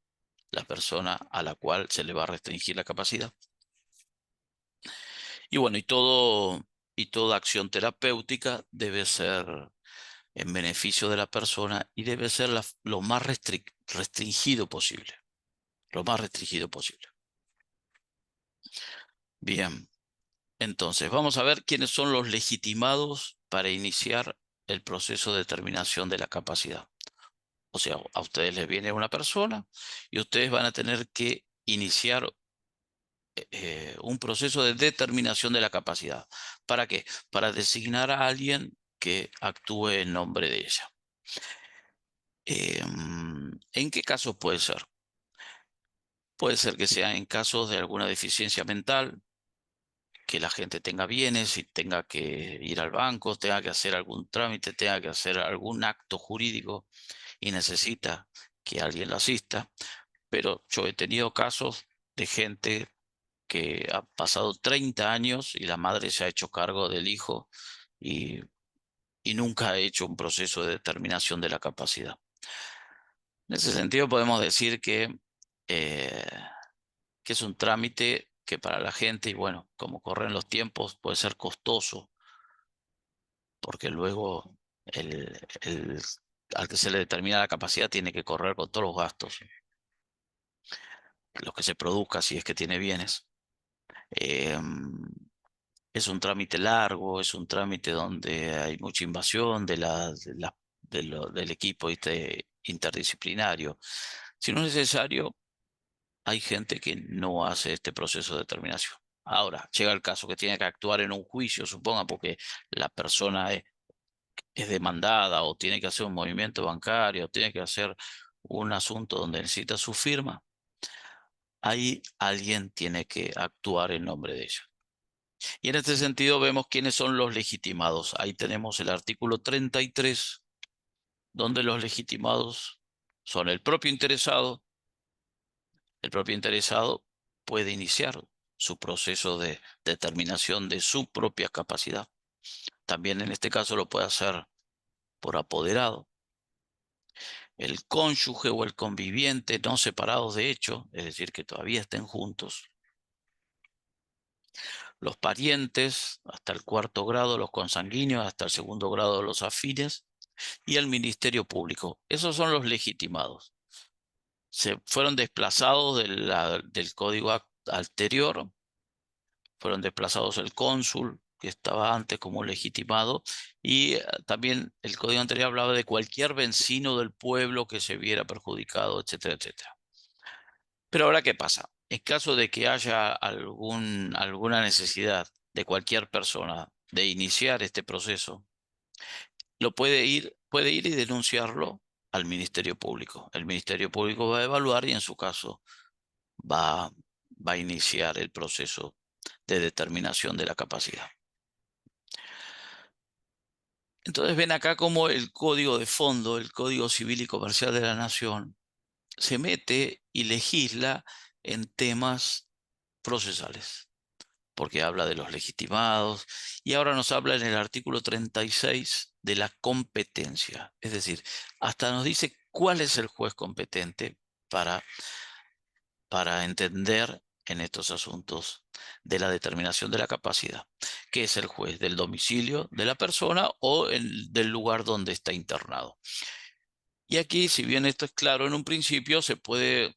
la persona a la cual se le va a restringir la capacidad. Y bueno, y toda acción terapéutica debe ser en beneficio de la persona y debe ser lo más restringido posible. Lo más restringido posible. Bien, entonces vamos a ver quiénes son los legitimados para iniciar el proceso de determinación de la capacidad. O sea, a ustedes les viene una persona y ustedes van a tener que iniciar un proceso de determinación de la capacidad. ¿Para qué? Para designar a alguien que actúe en nombre de ella. ¿En qué casos puede ser? Puede ser que sea en casos de alguna deficiencia mental, que la gente tenga bienes y tenga que ir al banco, tenga que hacer algún trámite, tenga que hacer algún acto jurídico y necesita que alguien lo asista. Pero yo he tenido casos de gente que ha pasado 30 años y la madre se ha hecho cargo del hijo y, y nunca ha hecho un proceso de determinación de la capacidad. En ese sentido podemos decir eh, que es un trámite que para la gente, y bueno, como corren los tiempos, puede ser costoso, porque luego al que se le determina la capacidad tiene que correr con todos los gastos, los que se produzca si es que tiene bienes. Es un trámite largo, es un trámite donde hay mucha invasión del equipo interdisciplinario. Si no es necesario, hay gente que no hace este proceso de determinación. Ahora, llega el caso que tiene que actuar en un juicio, suponga, porque la persona es demandada o tiene que hacer un movimiento bancario, o tiene que hacer un asunto donde necesita su firma. Ahí alguien tiene que actuar en nombre de ella. Y en este sentido vemos quiénes son los legitimados. Ahí tenemos el artículo 33, donde los legitimados son el propio interesado. El propio interesado puede iniciar su proceso de determinación de su propia capacidad. También en este caso lo puede hacer por apoderado. El cónyuge o el conviviente no separados de hecho, es decir, que todavía estén juntos. Los parientes hasta el cuarto grado, los consanguíneos hasta el segundo grado, los afines, y el Ministerio Público. Esos son los legitimados. Se fueron desplazados del código anterior, fueron desplazados el cónsul, que estaba antes como legitimado, y también el código anterior hablaba de cualquier vecino del pueblo que se viera perjudicado, etcétera, etcétera. Pero ahora, ¿qué pasa? En caso de que haya alguna necesidad de cualquier persona de iniciar este proceso, puede ir y denunciarlo al Ministerio Público. El Ministerio Público va a evaluar y en su caso va, va a iniciar el proceso de determinación de la capacidad. Entonces ven acá cómo el Código de Fondo, el Código Civil y Comercial de la Nación, se mete y legisla en temas procesales, porque habla de los legitimados y ahora nos habla en el artículo 36 de la competencia. Es decir, hasta nos dice cuál es el juez competente para, para entender en estos asuntos de la determinación de la capacidad, que es el juez del domicilio de la persona o del lugar donde está internado. Y aquí, si bien esto es claro en un principio, se puede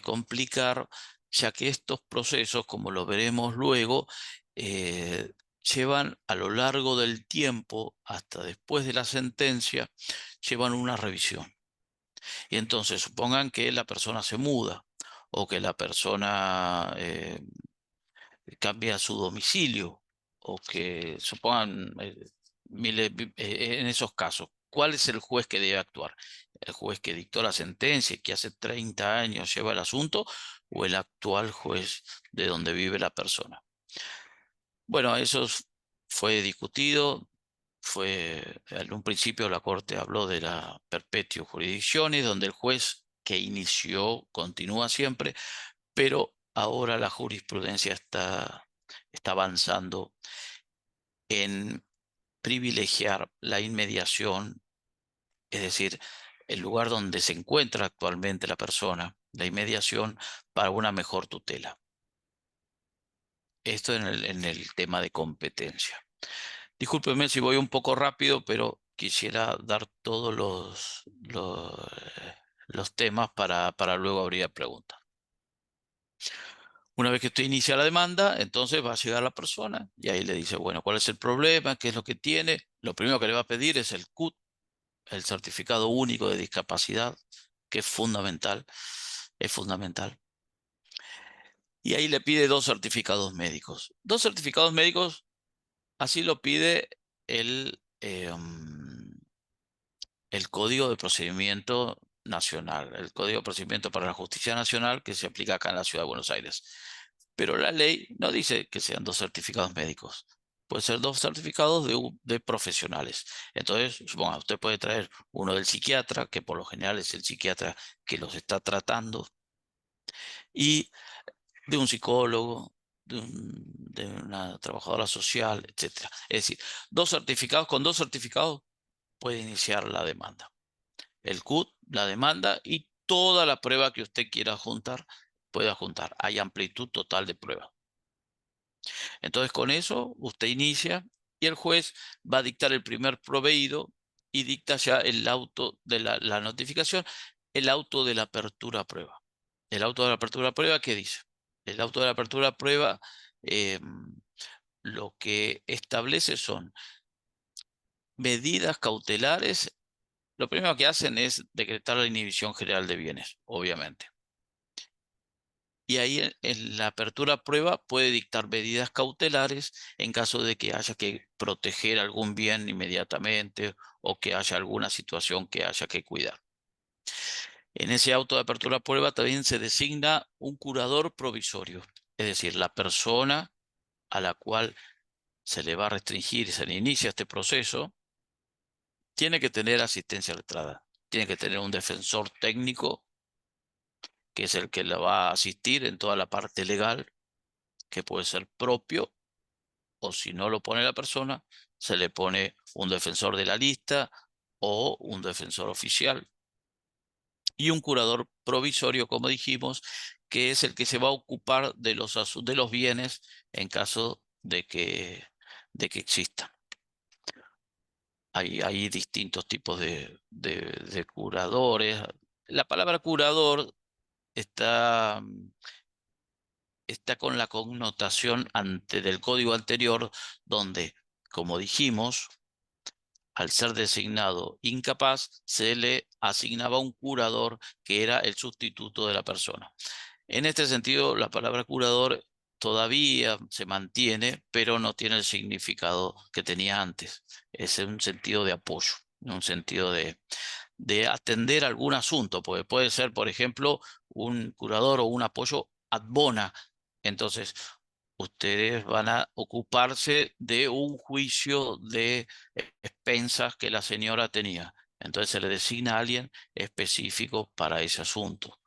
complicar, ya que estos procesos, como lo veremos luego, eh, llevan a lo largo del tiempo, hasta después de la sentencia, llevan una revisión. Y entonces, supongan que la persona se muda o que la persona cambia su domicilio o que supongan en esos casos, ¿cuál es el juez que debe actuar? ¿El juez que dictó la sentencia y que hace 30 años lleva el asunto o el actual juez de donde vive la persona? Bueno, fue discutido. En un principio la Corte habló de la perpetuum jurisdictionis, donde el juez que inició continúa siempre, pero ahora la jurisprudencia está avanzando en privilegiar la inmediación, es decir, el lugar donde se encuentra actualmente la persona, la inmediación para una mejor tutela. Esto en el tema de competencia. Discúlpeme si voy un poco rápido, pero quisiera dar todos los temas para luego abrir a preguntas. Una vez que usted inicia la demanda, entonces va a llegar la persona y ahí le dice, bueno, ¿cuál es el problema? ¿Qué es lo que tiene? Lo primero que le va a pedir es el CUT, el Certificado Único de Discapacidad, que es fundamental, es fundamental. Y ahí le pide 2 certificados médicos. 2 certificados médicos, así lo pide el Código de Procedimiento Nacional, el Código de Procedimiento para la Justicia Nacional que se aplica acá en la Ciudad de Buenos Aires. Pero la ley no dice que sean 2 certificados médicos. Puede ser 2 certificados de profesionales. Entonces, suponga, usted puede traer uno del psiquiatra, que por lo general es el psiquiatra que los está tratando, y de un psicólogo, de una trabajadora social, etcétera. Es decir, con 2 certificados puede iniciar la demanda. El CUT, la demanda y toda la prueba que usted quiera juntar, pueda juntar. Hay amplitud total de pruebas. Entonces, con eso, usted inicia y el juez va a dictar el primer proveído y dicta ya el auto de la notificación, el auto de la apertura a prueba. El auto de la apertura a prueba, ¿qué dice? El auto de la apertura a prueba lo que establece son medidas cautelares. Lo primero que hacen es decretar la inhibición general de bienes, obviamente. Y ahí en la apertura a prueba puede dictar medidas cautelares en caso de que haya que proteger algún bien inmediatamente o que haya alguna situación que haya que cuidar. En ese auto de apertura a prueba también se designa un curador provisorio, es decir, la persona a la cual se le va a restringir y se le inicia este proceso, tiene que tener asistencia letrada, tiene que tener un defensor técnico, que es el que le va a asistir en toda la parte legal, que puede ser propio, o si no lo pone la persona, se le pone un defensor de la lista o un defensor oficial. Y un curador provisorio, como dijimos, que es el que se va a ocupar de los bienes en caso de que existan. Hay distintos tipos de curadores. La palabra curador está está con la connotación del código anterior, donde, como dijimos, al ser designado incapaz, se le asignaba un curador que era el sustituto de la persona. En este sentido, la palabra curador todavía se mantiene, pero no tiene el significado que tenía antes. Es un sentido de apoyo, un sentido de atender algún asunto, porque puede ser, por ejemplo, un curador o un apoyo ad bona. Entonces, ustedes van a ocuparse de un juicio de expensas que la señora tenía. Entonces se le designa a alguien específico para ese asunto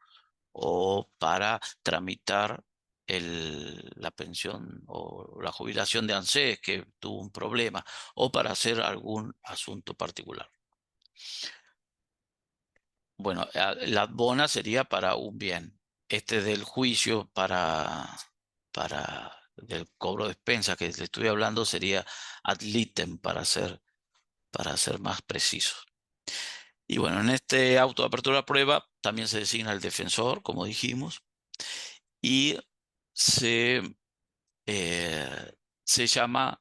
o para tramitar la pensión o la jubilación de ANSES que tuvo un problema o para hacer algún asunto particular. Bueno, la bona sería para un bien. Este del juicio para del cobro de expensas que le estoy hablando sería ad litem para ser más preciso. Y bueno, en este auto de apertura a prueba también se designa el defensor, como dijimos, y se, se llama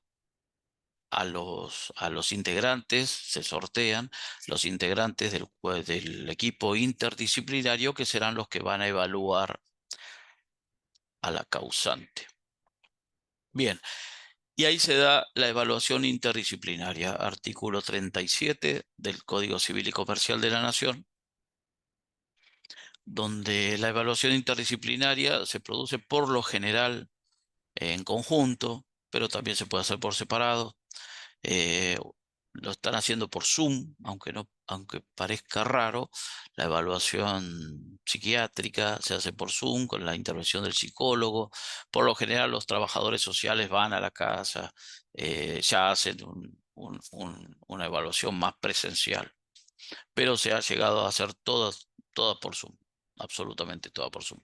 a los integrantes, se sortean los integrantes del equipo interdisciplinario que serán los que van a evaluar a la causante. Bien, y ahí se da la evaluación interdisciplinaria, artículo 37 del Código Civil y Comercial de la Nación, donde la evaluación interdisciplinaria se produce por lo general en conjunto, pero también se puede hacer por separado. Eh, lo están haciendo por Zoom, aunque parezca raro. La evaluación psiquiátrica se hace por Zoom con la intervención del psicólogo. Por lo general, los trabajadores sociales van a la casa, ya hacen una evaluación más presencial, pero se ha llegado a hacer todas por Zoom, absolutamente todas por Zoom.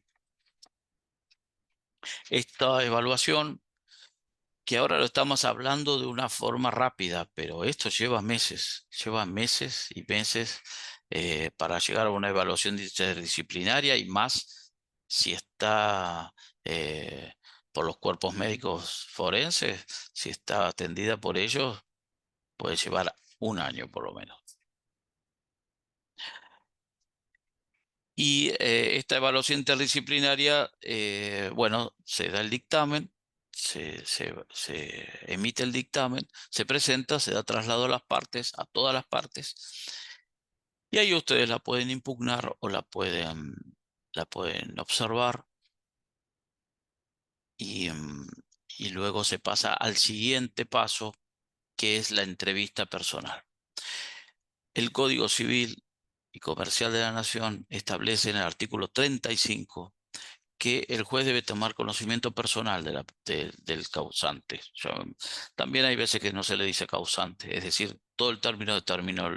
Esta evaluación, que ahora lo estamos hablando de una forma rápida, pero esto lleva meses y meses para llegar a una evaluación interdisciplinaria y más si está eh, por los cuerpos médicos forenses, si está atendida por ellos, puede llevar un año por lo menos. Y esta evaluación interdisciplinaria, bueno, se da el dictamen, se emite el dictamen, se presenta, se da traslado a las partes, a todas las partes, y ahí ustedes la pueden impugnar o la pueden observar y luego se pasa al siguiente paso, que es la entrevista personal. El Código Civil y Comercial de la Nación establece en el artículo 35 que el juez debe tomar conocimiento personal del causante. También hay veces que no se le dice causante, es decir, todo el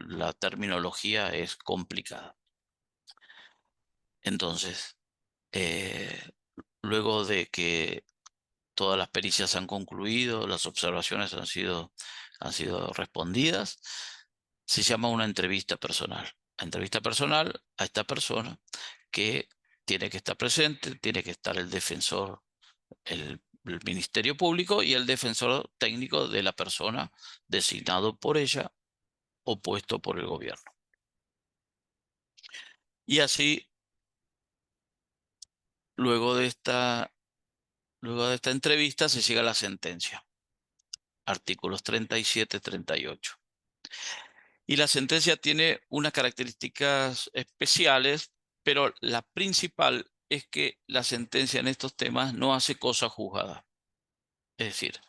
la terminología es complicada. Entonces, eh, luego de que todas las pericias han concluido, las observaciones han sido respondidas, se llama una entrevista personal. La entrevista personal a esta persona que tiene que estar presente, tiene que estar el defensor, el Ministerio Público y el defensor técnico de la persona designado por ella o puesto por el gobierno. Y así, luego de luego de esta entrevista, se llega a la sentencia. Artículos 37, 38. Y la sentencia tiene unas características especiales, pero la principal es que la sentencia en estos temas no hace cosa juzgada. Es decir,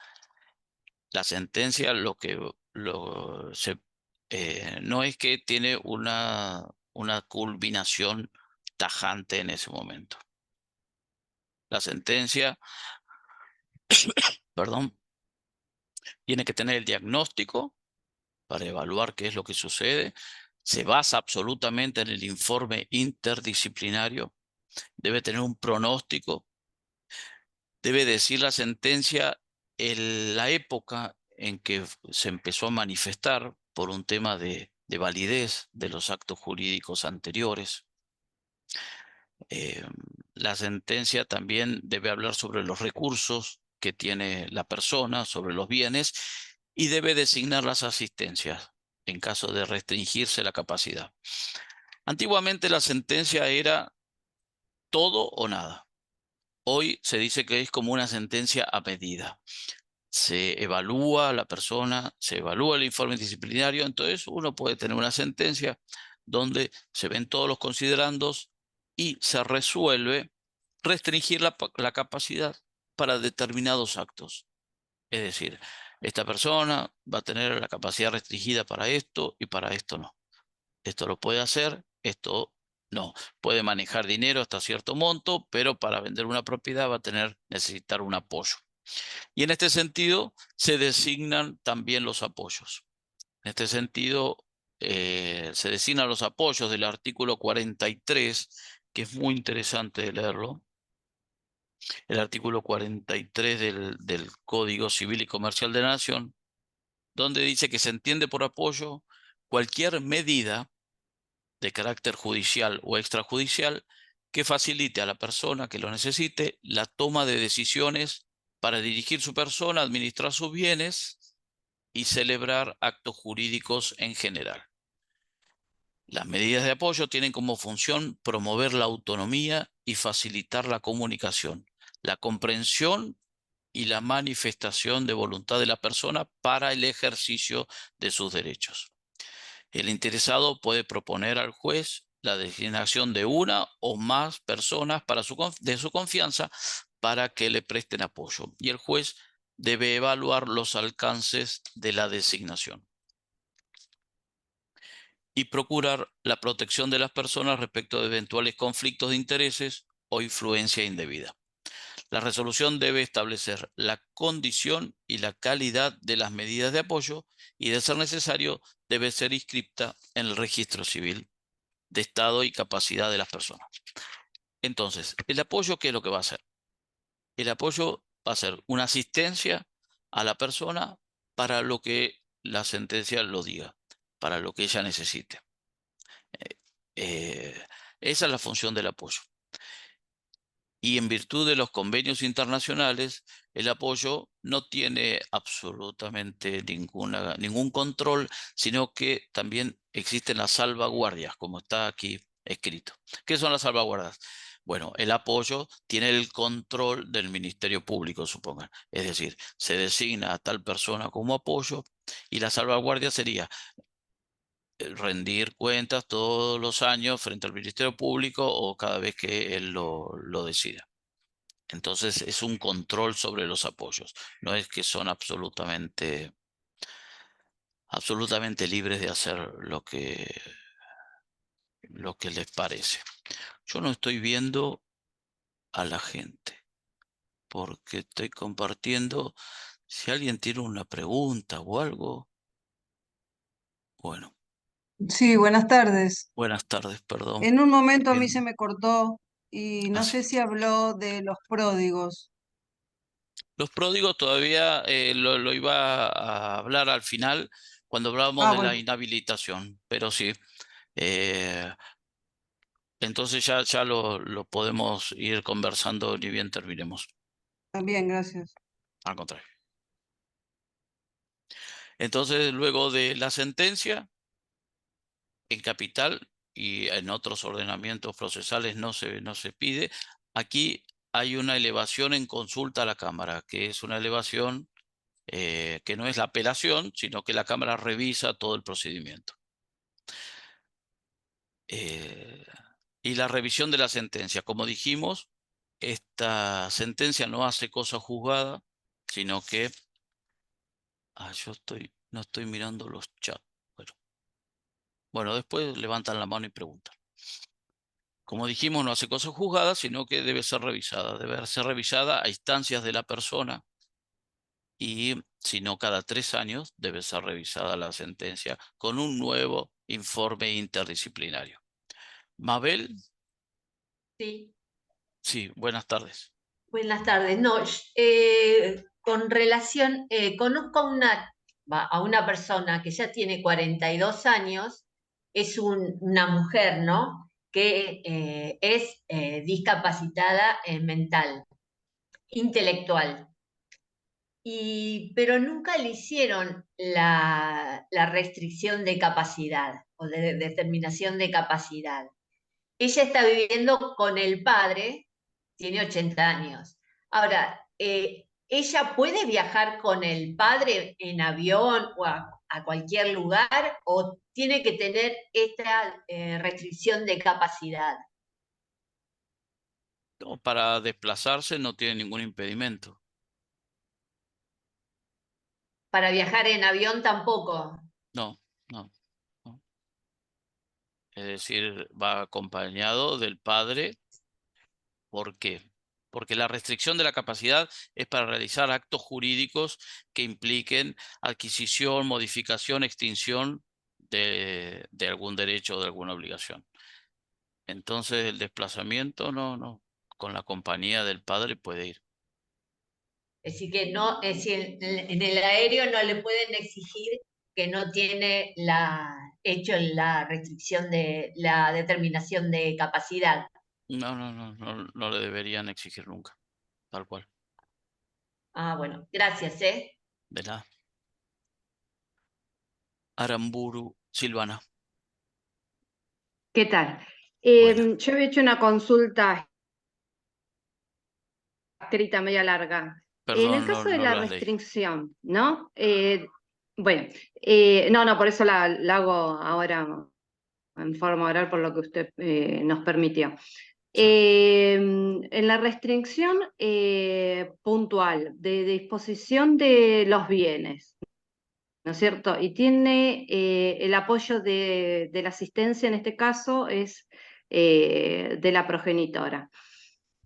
la sentencia no es que tiene una culminación tajante en ese momento. La sentencia, perdón, tiene que tener el diagnóstico para evaluar qué es lo que sucede. Se basa absolutamente en el informe interdisciplinario. Debe tener un pronóstico. Debe decir la sentencia en la época en que se empezó a manifestar por un tema de validez de los actos jurídicos anteriores. la sentencia también debe hablar sobre los recursos que tiene la persona, sobre los bienes, y debe designar las asistencias en caso de restringirse la capacidad. Antiguamente la sentencia era todo o nada. Hoy se dice que es como una sentencia a medida. Se evalúa a la persona, se evalúa el informe disciplinario, entonces uno puede tener una sentencia donde se ven todos los considerandos y se resuelve restringir la capacidad para determinados actos. Es decir, esta persona va a tener la capacidad restringida para esto y para esto no. Esto lo puede hacer, esto no. Puede manejar dinero hasta cierto monto, pero para vender una propiedad va a necesitar un apoyo. Y en este sentido se designan también los apoyos. En este sentido se designan los apoyos del artículo 43, que es muy interesante de leerlo. El artículo 43 del Código Civil y Comercial de la Nación, donde dice que se entiende por apoyo cualquier medida de carácter judicial o extrajudicial que facilite a la persona que lo necesite la toma de decisiones para dirigir su persona, administrar sus bienes y celebrar actos jurídicos en general. Las medidas de apoyo tienen como función promover la autonomía y facilitar la comunicación, la comprensión y la manifestación de voluntad de la persona para el ejercicio de sus derechos. El interesado puede proponer al juez la designación de una o más personas de su confianza para que le presten apoyo, y el juez debe evaluar los alcances de la designación y procurar la protección de las personas respecto de eventuales conflictos de intereses o influencia indebida. La resolución debe establecer la condición y la calidad de las medidas de apoyo y, de ser necesario, debe ser inscripta en el registro civil de estado y capacidad de las personas. Entonces, ¿el apoyo qué es lo que va a hacer? El apoyo va a ser una asistencia a la persona para lo que la sentencia lo diga, para lo que ella necesite. Eh, Esa es la función del apoyo. Y en virtud de los convenios internacionales, el apoyo no tiene absolutamente ningún control, sino que también existen las salvaguardias, como está aquí escrito. ¿Qué son las salvaguardas? Bueno, el apoyo tiene el control del Ministerio Público, supongan. Es decir, se designa a tal persona como apoyo, y la salvaguardia sería rendir cuentas todos los años frente al Ministerio Público o cada vez que él lo decida. Entonces es un control sobre los apoyos. No es que son absolutamente libres de hacer lo que les parece. Yo no estoy viendo a la gente porque estoy compartiendo. Si alguien tiene una pregunta o algo, bueno, Sí, buenas tardes. buenas tardes, perdón. En un momento a mí se Bien. me cortó y no Así. sé si habló de los pródigos. Los pródigos todavía lo iba a hablar al final cuando hablábamos Ah, de la bueno, inhabilitación, pero sí. eh, Entonces ya lo podemos ir conversando ni bien terminemos. también, gracias. Al contrario. Entonces, luego de la sentencia, en capital y en otros ordenamientos procesales no se pide. Aquí hay una elevación en consulta a la Cámara, que es una elevación que no es la apelación, sino que la Cámara revisa todo el procedimiento. Eh, y la revisión de la sentencia. Como dijimos, esta sentencia no hace cosa juzgada, sino que no estoy mirando los chats. Bueno, después levantan la mano y preguntan. Como dijimos, no hace cosa juzgada, sino que debe ser revisada. Debe ser revisada a instancias de la persona, y, si no, cada 3 años debe ser revisada la sentencia con un nuevo informe interdisciplinario. Mabel, Sí, sí, buenas tardes. buenas tardes. No, con relación, conozco a una persona que ya tiene 42 años, es una mujer, ¿no? que es discapacitada mental, intelectual. Pero nunca le hicieron la restricción de capacidad o de determinación de capacidad. Ella está viviendo con el padre, tiene 80 años. Ahora, ¿ella puede viajar con el padre en avión o a cualquier lugar o tiene que tener esta restricción de capacidad? No, para desplazarse no tiene ningún impedimento. Para viajar en avión tampoco. No, no, no. Es decir, va acompañado del padre. ¿Por qué? Porque la restricción de la capacidad es para realizar actos jurídicos que impliquen adquisición, modificación, extinción de algún derecho o de alguna obligación. Entonces el desplazamiento no, con la compañía del padre puede ir. Es decir, que no, es decir, en el aéreo no le pueden exigir que no tiene hecho la restricción de la determinación de capacidad. No le deberían exigir nunca, tal cual. Ah, bueno, gracias, ¿eh? De nada. Aramburu, Silvana. ¿Qué tal? Buena. Yo había hecho una consulta escrita media larga. En el Perdón, caso de no la las leí. restricción, ¿no? Bueno, no, por eso la hago ahora en forma oral por lo que usted nos permitió. En la restricción puntual de disposición de los bienes, ¿no es cierto? Y tiene el apoyo de la asistencia, en este caso, es de la progenitora.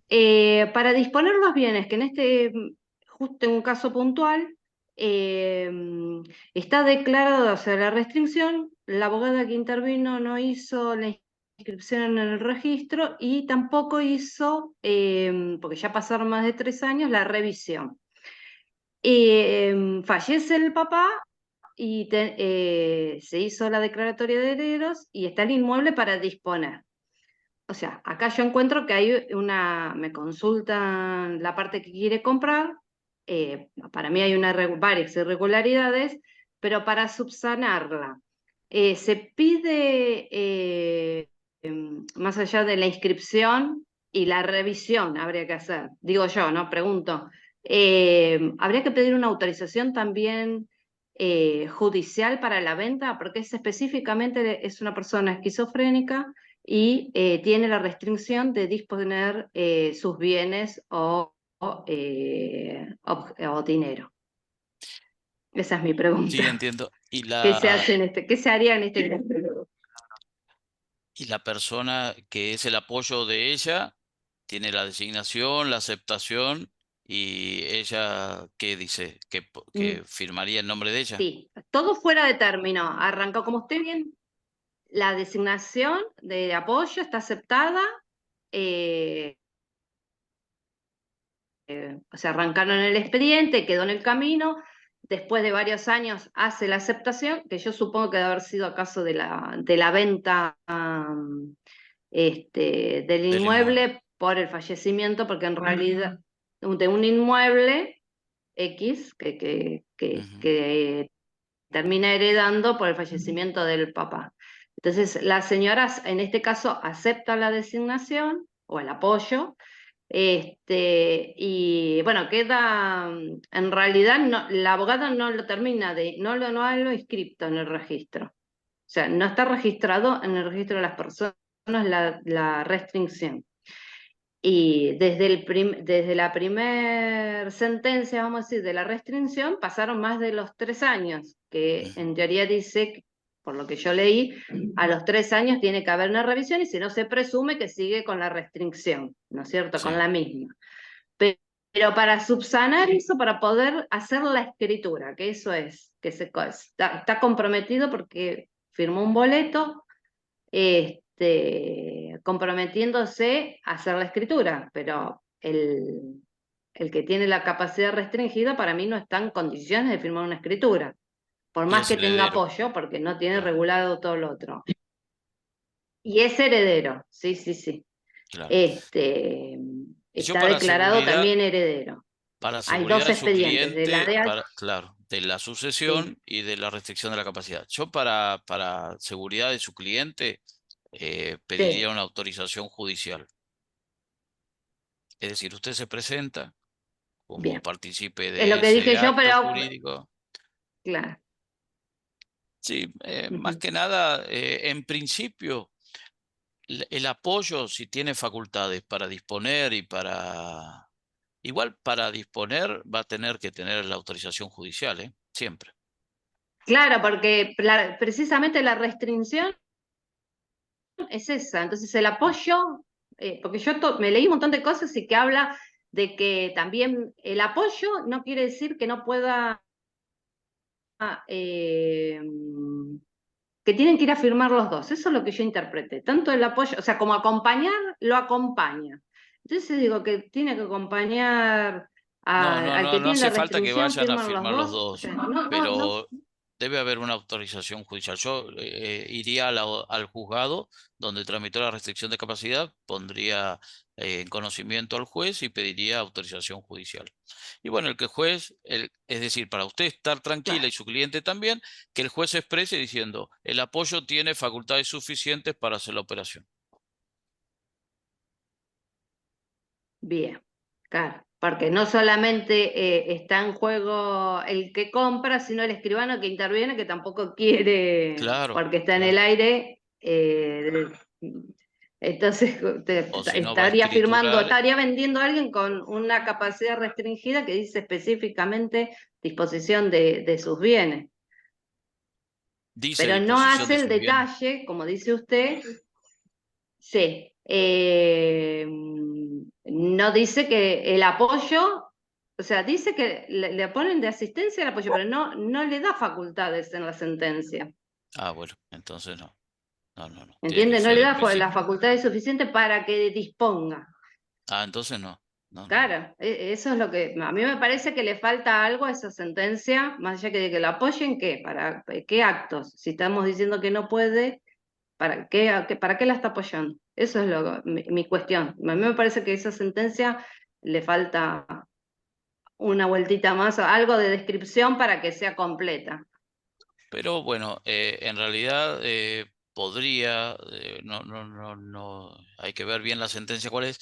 Para disponer los bienes, que justo en un caso puntual, eh, está declarado, o sea, la restricción, la abogada que intervino no hizo la inscripción en el registro y tampoco hizo, porque ya pasaron más de 3 años, la revisión. Fallece el papá y se hizo la declaratoria de herederos y está el inmueble para disponer. O sea, acá yo encuentro que hay me consultan la parte que quiere comprar, para mí hay varias irregularidades, pero para subsanarla, se pide, más allá de la inscripción y la revisión, habría que hacer, digo yo, ¿no? Pregunto, habría que pedir una autorización también judicial para la venta, porque específicamente es una persona esquizofrénica y tiene la restricción de disponer sus bienes o dinero. Esa es mi pregunta. Sí, entiendo. ¿Qué se haría en este caso? Y la persona que es el apoyo de ella tiene la designación, la aceptación, y ella, ¿qué dice? Que firmaría en nombre de ella. Sí, todo fuera de término. Arrancó como usted bien. La designación de apoyo está aceptada. O sea, arrancaron el expediente, quedó en el camino. Después de varios años hace la aceptación, que yo supongo que debe haber sido acaso de la venta del inmueble por el fallecimiento, porque en realidad de un inmueble X que termina heredando por el fallecimiento del papá. Entonces, la señora en este caso acepta la designación o el apoyo. Y bueno, queda, en realidad la abogada no lo termina no lo inscripto en el registro. O sea, no está registrado en el registro de las personas la restricción. Y desde la primera sentencia, vamos a decir, de la restricción, pasaron más de los 3 años, que en teoría dice, por lo que yo leí, a los 3 años tiene que haber una revisión y si no se presume que sigue con la restricción, ¿no es cierto? Sí. Con la misma. Pero para subsanar eso, para poder hacer la escritura, que eso es, que está comprometido porque firmó un boleto, comprometiéndose a hacer la escritura, pero el que tiene la capacidad restringida para mí no está en condiciones de firmar una escritura, por Y más es que el tenga heredero. apoyo, porque no tiene Claro. regulado todo lo otro. Y es heredero, sí, sí, sí. Claro. Está para declarado seguridad, también heredero. Para Hay seguridad dos de su expedientes, de la cliente, de... claro, de la Sí, sucesión y de la restricción de la capacidad. Yo para seguridad de su cliente pediría sí, una autorización judicial. Es decir, usted se presenta como bien. partícipe Es de lo que dije ese yo, acto pero jurídico. claro. Sí, más Ujú. que nada, en principio, el apoyo, si tiene facultades para disponer y para... Igual para disponer va a tener que tener la autorización judicial, ¿eh? Siempre. Claro, porque precisamente la restricción es esa. Entonces el apoyo, porque yo me leí un montón de cosas y que habla de que también el apoyo no quiere decir que no pueda, eh, que tienen que ir a firmar los dos. Eso es lo que yo interpreté. Tanto el apoyo, o sea, como acompañar, lo acompaña. Entonces digo que tiene que acompañar al que No tiene la hace falta que restricción, vayan a firman los firmar los dos. O sea, dos, no. pero debe haber una autorización judicial. Yo iría al juzgado donde tramitó la restricción de capacidad, pondría en conocimiento al juez y pediría autorización judicial. Y bueno, el que el juez, es decir, para usted estar tranquila Claro, y su cliente también, que el juez se exprese diciendo, el apoyo tiene facultades suficientes para hacer la operación. bien, claro. Porque no solamente está en juego el que compra, sino el escribano que interviene, que tampoco quiere, Claro, porque está en el claro. aire. Entonces O si no va a estaría firmando, escriturar, estaría vendiendo a alguien con una capacidad restringida que dice específicamente disposición de sus bienes. dice Pero no disposición hace de el sus bienes. detalle, como dice usted. Sí, no dice que el apoyo, o sea, dice que le ponen de asistencia al apoyo, pero no le da facultades en la sentencia. Ah, bueno, entonces no. No. Tiene que ¿Entiende? No ser le da las específico. facultades suficientes para que disponga. Ah, entonces no. No. Claro, eso es lo que a mí me parece que le falta algo a esa sentencia, más allá que de que lo apoyen, ¿qué? ¿Para qué actos? Si estamos diciendo que no puede, ¿para qué la está apoyando? Eso es mi cuestión. A mí me parece que esa sentencia le falta una vueltita más, algo de descripción para que sea completa. Pero bueno, en realidad podría, no, hay que ver bien la sentencia cuál es,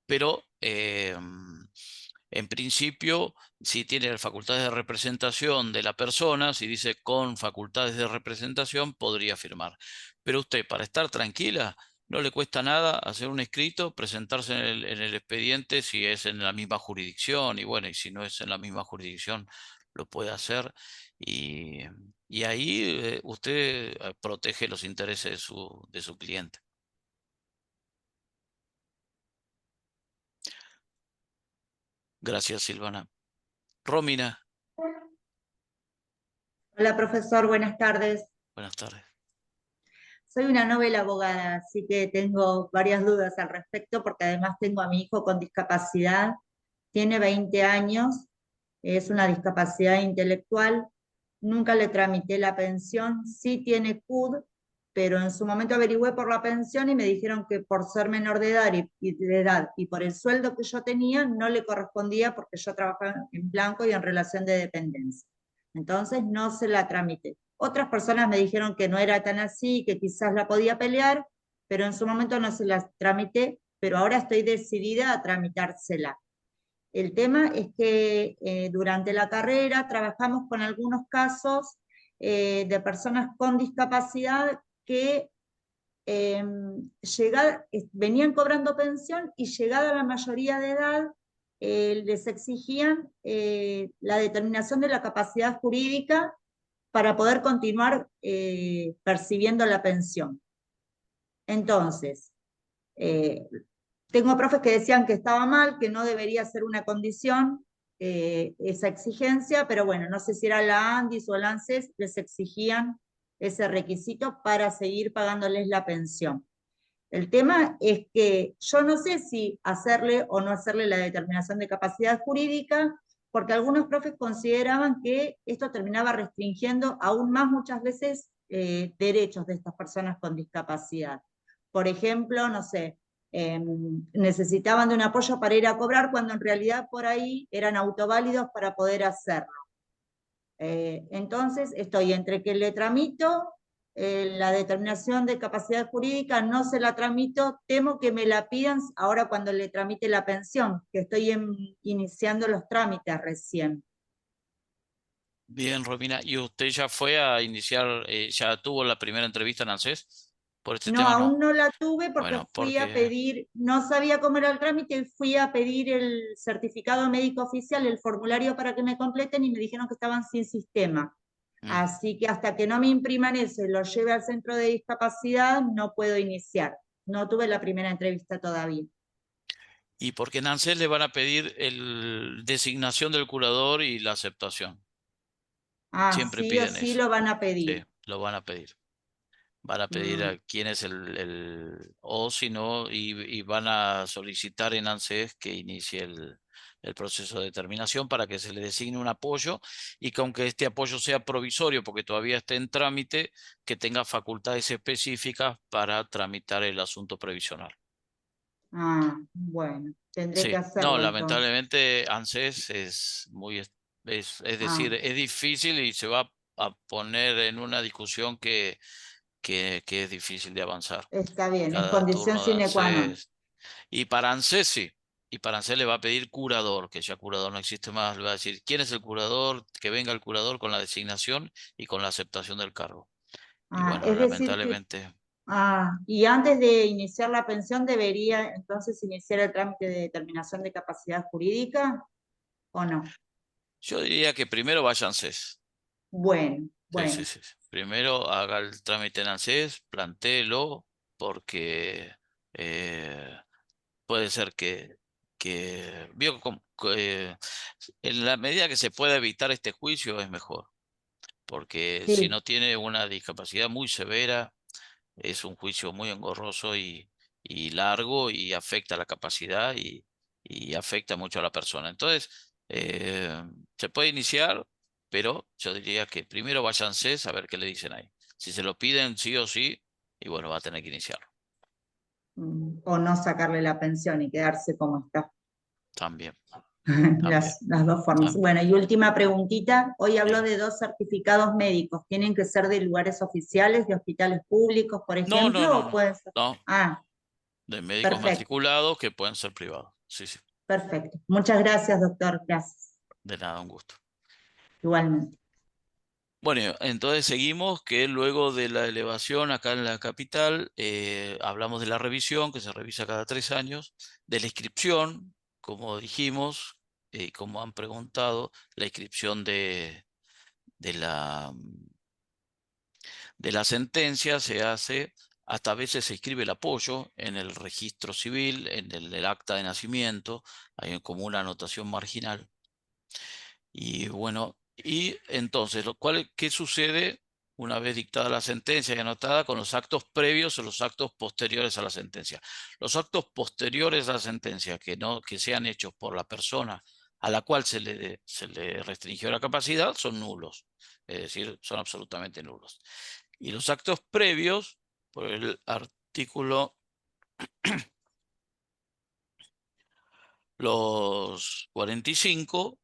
pero en principio, si tiene facultades de representación de la persona, si dice con facultades de representación, podría firmar. Pero usted, para estar tranquila, no le cuesta nada hacer un escrito, presentarse en el expediente si es en la misma jurisdicción, y bueno, y si no es en la misma jurisdicción, lo puede hacer. Y, y ahí usted protege los intereses de su cliente. Gracias, Silvana. Romina, Hola, profesor, buenas tardes. buenas tardes. Soy una novela abogada, así que tengo varias dudas al respecto, porque además tengo a mi hijo con discapacidad, tiene 20 años, es una discapacidad intelectual, nunca le tramité la pensión, sí tiene CUD, pero en su momento averigüé por la pensión y me dijeron que por ser menor de edad y por el sueldo que yo tenía, no le correspondía porque yo trabajaba en blanco y en relación de dependencia. Entonces no se la tramité. Otras personas me dijeron que no era tan así, que quizás la podía pelear, pero en su momento no se la tramité, pero ahora estoy decidida a tramitársela. El tema es que durante la carrera trabajamos con algunos casos de personas con discapacidad que venían cobrando pensión y llegada la mayoría de edad les exigían la determinación de la capacidad jurídica para poder continuar percibiendo la pensión. Entonces, tengo profes que decían que estaba mal, que no debería ser una condición esa exigencia, pero bueno, no sé si era la ANDIS o la ANSES, les exigían ese requisito para seguir pagándoles la pensión. El tema es que yo no sé si hacerle o no hacerle la determinación de capacidad jurídica, porque algunos profes consideraban que esto terminaba restringiendo aún más muchas veces derechos de estas personas con discapacidad. por ejemplo, no sé, necesitaban de un apoyo para ir a cobrar cuando en realidad por ahí eran autoválidos para poder hacerlo. Entonces estoy entre que le tramito la determinación de capacidad jurídica, no se la tramito, temo que me la pidan ahora cuando le tramite la pensión, que estoy iniciando los trámites recién. Bien, Romina, ¿y usted ya fue a iniciar, ya tuvo la primera entrevista en ANSES por este No, tema? aún No. no la tuve porque Bueno, fui a porque pedir, no sabía cómo era el trámite y fui a pedir el certificado médico oficial, el formulario para que me completen y me dijeron que estaban sin sistema. Así que hasta que no me impriman eso y lo lleve al centro de discapacidad, no puedo iniciar. No tuve la primera entrevista todavía. y porque en ANSES le van a pedir el designación del curador y la aceptación. Ah, Siempre sí o piden sí eso. lo van a Sí, pedir. lo van a pedir. Van a pedir a quién es o si no, y van a solicitar en ANSES que inicie el proceso de determinación para que se le designe un apoyo y que aunque este apoyo sea provisorio porque todavía esté en trámite, que tenga facultades específicas para tramitar el asunto previsional. Ah, bueno, tendré que Sí, no, hacerlo entonces. lamentablemente ANSES es muy, es decir, Ah, es difícil y se va a poner en una discusión que es difícil de avanzar. está bien, es Cada condición turno de sine qua non. ANSES. Y para ANSES sí. Y para ANSES le va a pedir curador, que ya curador no existe más. Le va a decir, ¿quién es el curador? Que venga el curador con la designación y con la aceptación del cargo. Y Ah, bueno, es decir que, lamentablemente, y antes de iniciar la pensión, ¿debería entonces iniciar el trámite de determinación de capacidad jurídica o no? yo diría que primero vaya a ANSES. Bueno, Sí, sí, bueno, sí. Primero haga el trámite en ANSES, plantéelo, porque puede ser vio que en la medida que se pueda evitar este juicio es mejor, porque si sí. no tiene una discapacidad muy severa, es un juicio muy engorroso y largo y afecta la capacidad y afecta mucho a la persona. Entonces, se puede iniciar, pero yo diría que primero váyanse a ver qué le dicen ahí. Si se lo piden sí o sí, y bueno, va a tener que iniciarlo O no sacarle la pensión y quedarse como está. también, también, Las dos formas. también. Bueno, y última preguntita. Hoy habló Sí. de 2 certificados médicos. ¿Tienen que ser de lugares oficiales, de hospitales públicos, por No, no, ejemplo? no, ¿O no, pueden ser? no, Ah, de médicos perfecto, matriculados que pueden ser privados. Sí, sí, perfecto. Muchas gracias, doctor. Gracias. de nada, un gusto. Igualmente. Bueno, entonces seguimos que luego de la elevación acá en la capital, hablamos de la revisión, que se revisa cada 3 años, de la inscripción, como dijimos, como han preguntado, la inscripción de la, de la sentencia se hace, hasta a veces se inscribe el apoyo en el registro civil, en el acta de nacimiento, hay como una anotación marginal. Y bueno, y entonces, ¿qué sucede una vez dictada la sentencia y anotada con los actos previos o los actos posteriores a la sentencia? Los actos posteriores a la sentencia que sean hechos por la persona a la cual se le restringió la capacidad son nulos, es decir, son absolutamente nulos. Y los actos previos, por el artículo, los 45,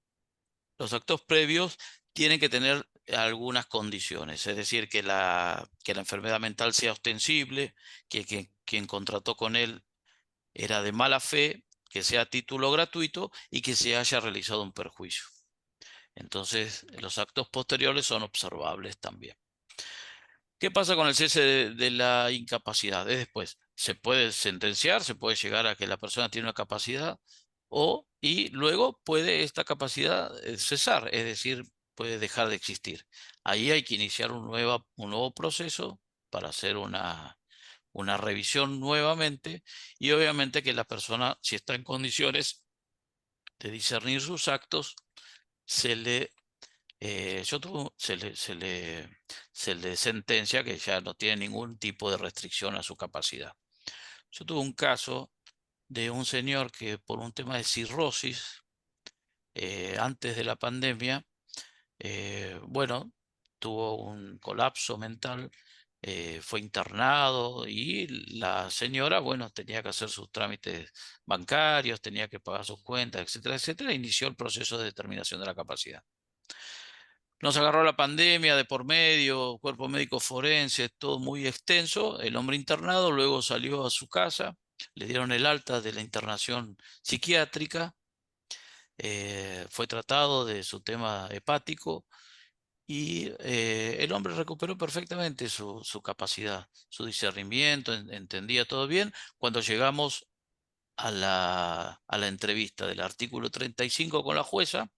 los actos previos tienen que tener algunas condiciones, es decir, que la enfermedad mental sea ostensible, que quien contrató con él era de mala fe, que sea a título gratuito y que se haya realizado un perjuicio. Entonces, los actos posteriores son observables también. ¿Qué pasa con el cese de la incapacidad? Es después, se puede sentenciar, se puede llegar a que la persona tiene una capacidad y luego puede esta capacidad cesar, es decir, puede dejar de existir. Ahí hay que iniciar un nuevo proceso para hacer una revisión nuevamente y obviamente que la persona, si está en condiciones de discernir sus actos, se le se le sentencia que ya no tiene ningún tipo de restricción a su capacidad. Yo tuve un caso de un señor que por un tema de cirrosis, antes de la pandemia, bueno, tuvo un colapso mental, fue internado y la señora, bueno, tenía que hacer sus trámites bancarios, tenía que pagar sus cuentas, etcétera, etcétera. Inició el proceso de determinación de la capacidad. Nos agarró la pandemia de por medio, cuerpo médico forense, todo muy extenso. El hombre internado luego salió a su casa, le dieron el alta de la internación psiquiátrica, fue tratado de su tema hepático y el hombre recuperó perfectamente su capacidad, su discernimiento, entendía todo bien. Cuando llegamos a la entrevista del artículo 35 con la jueza,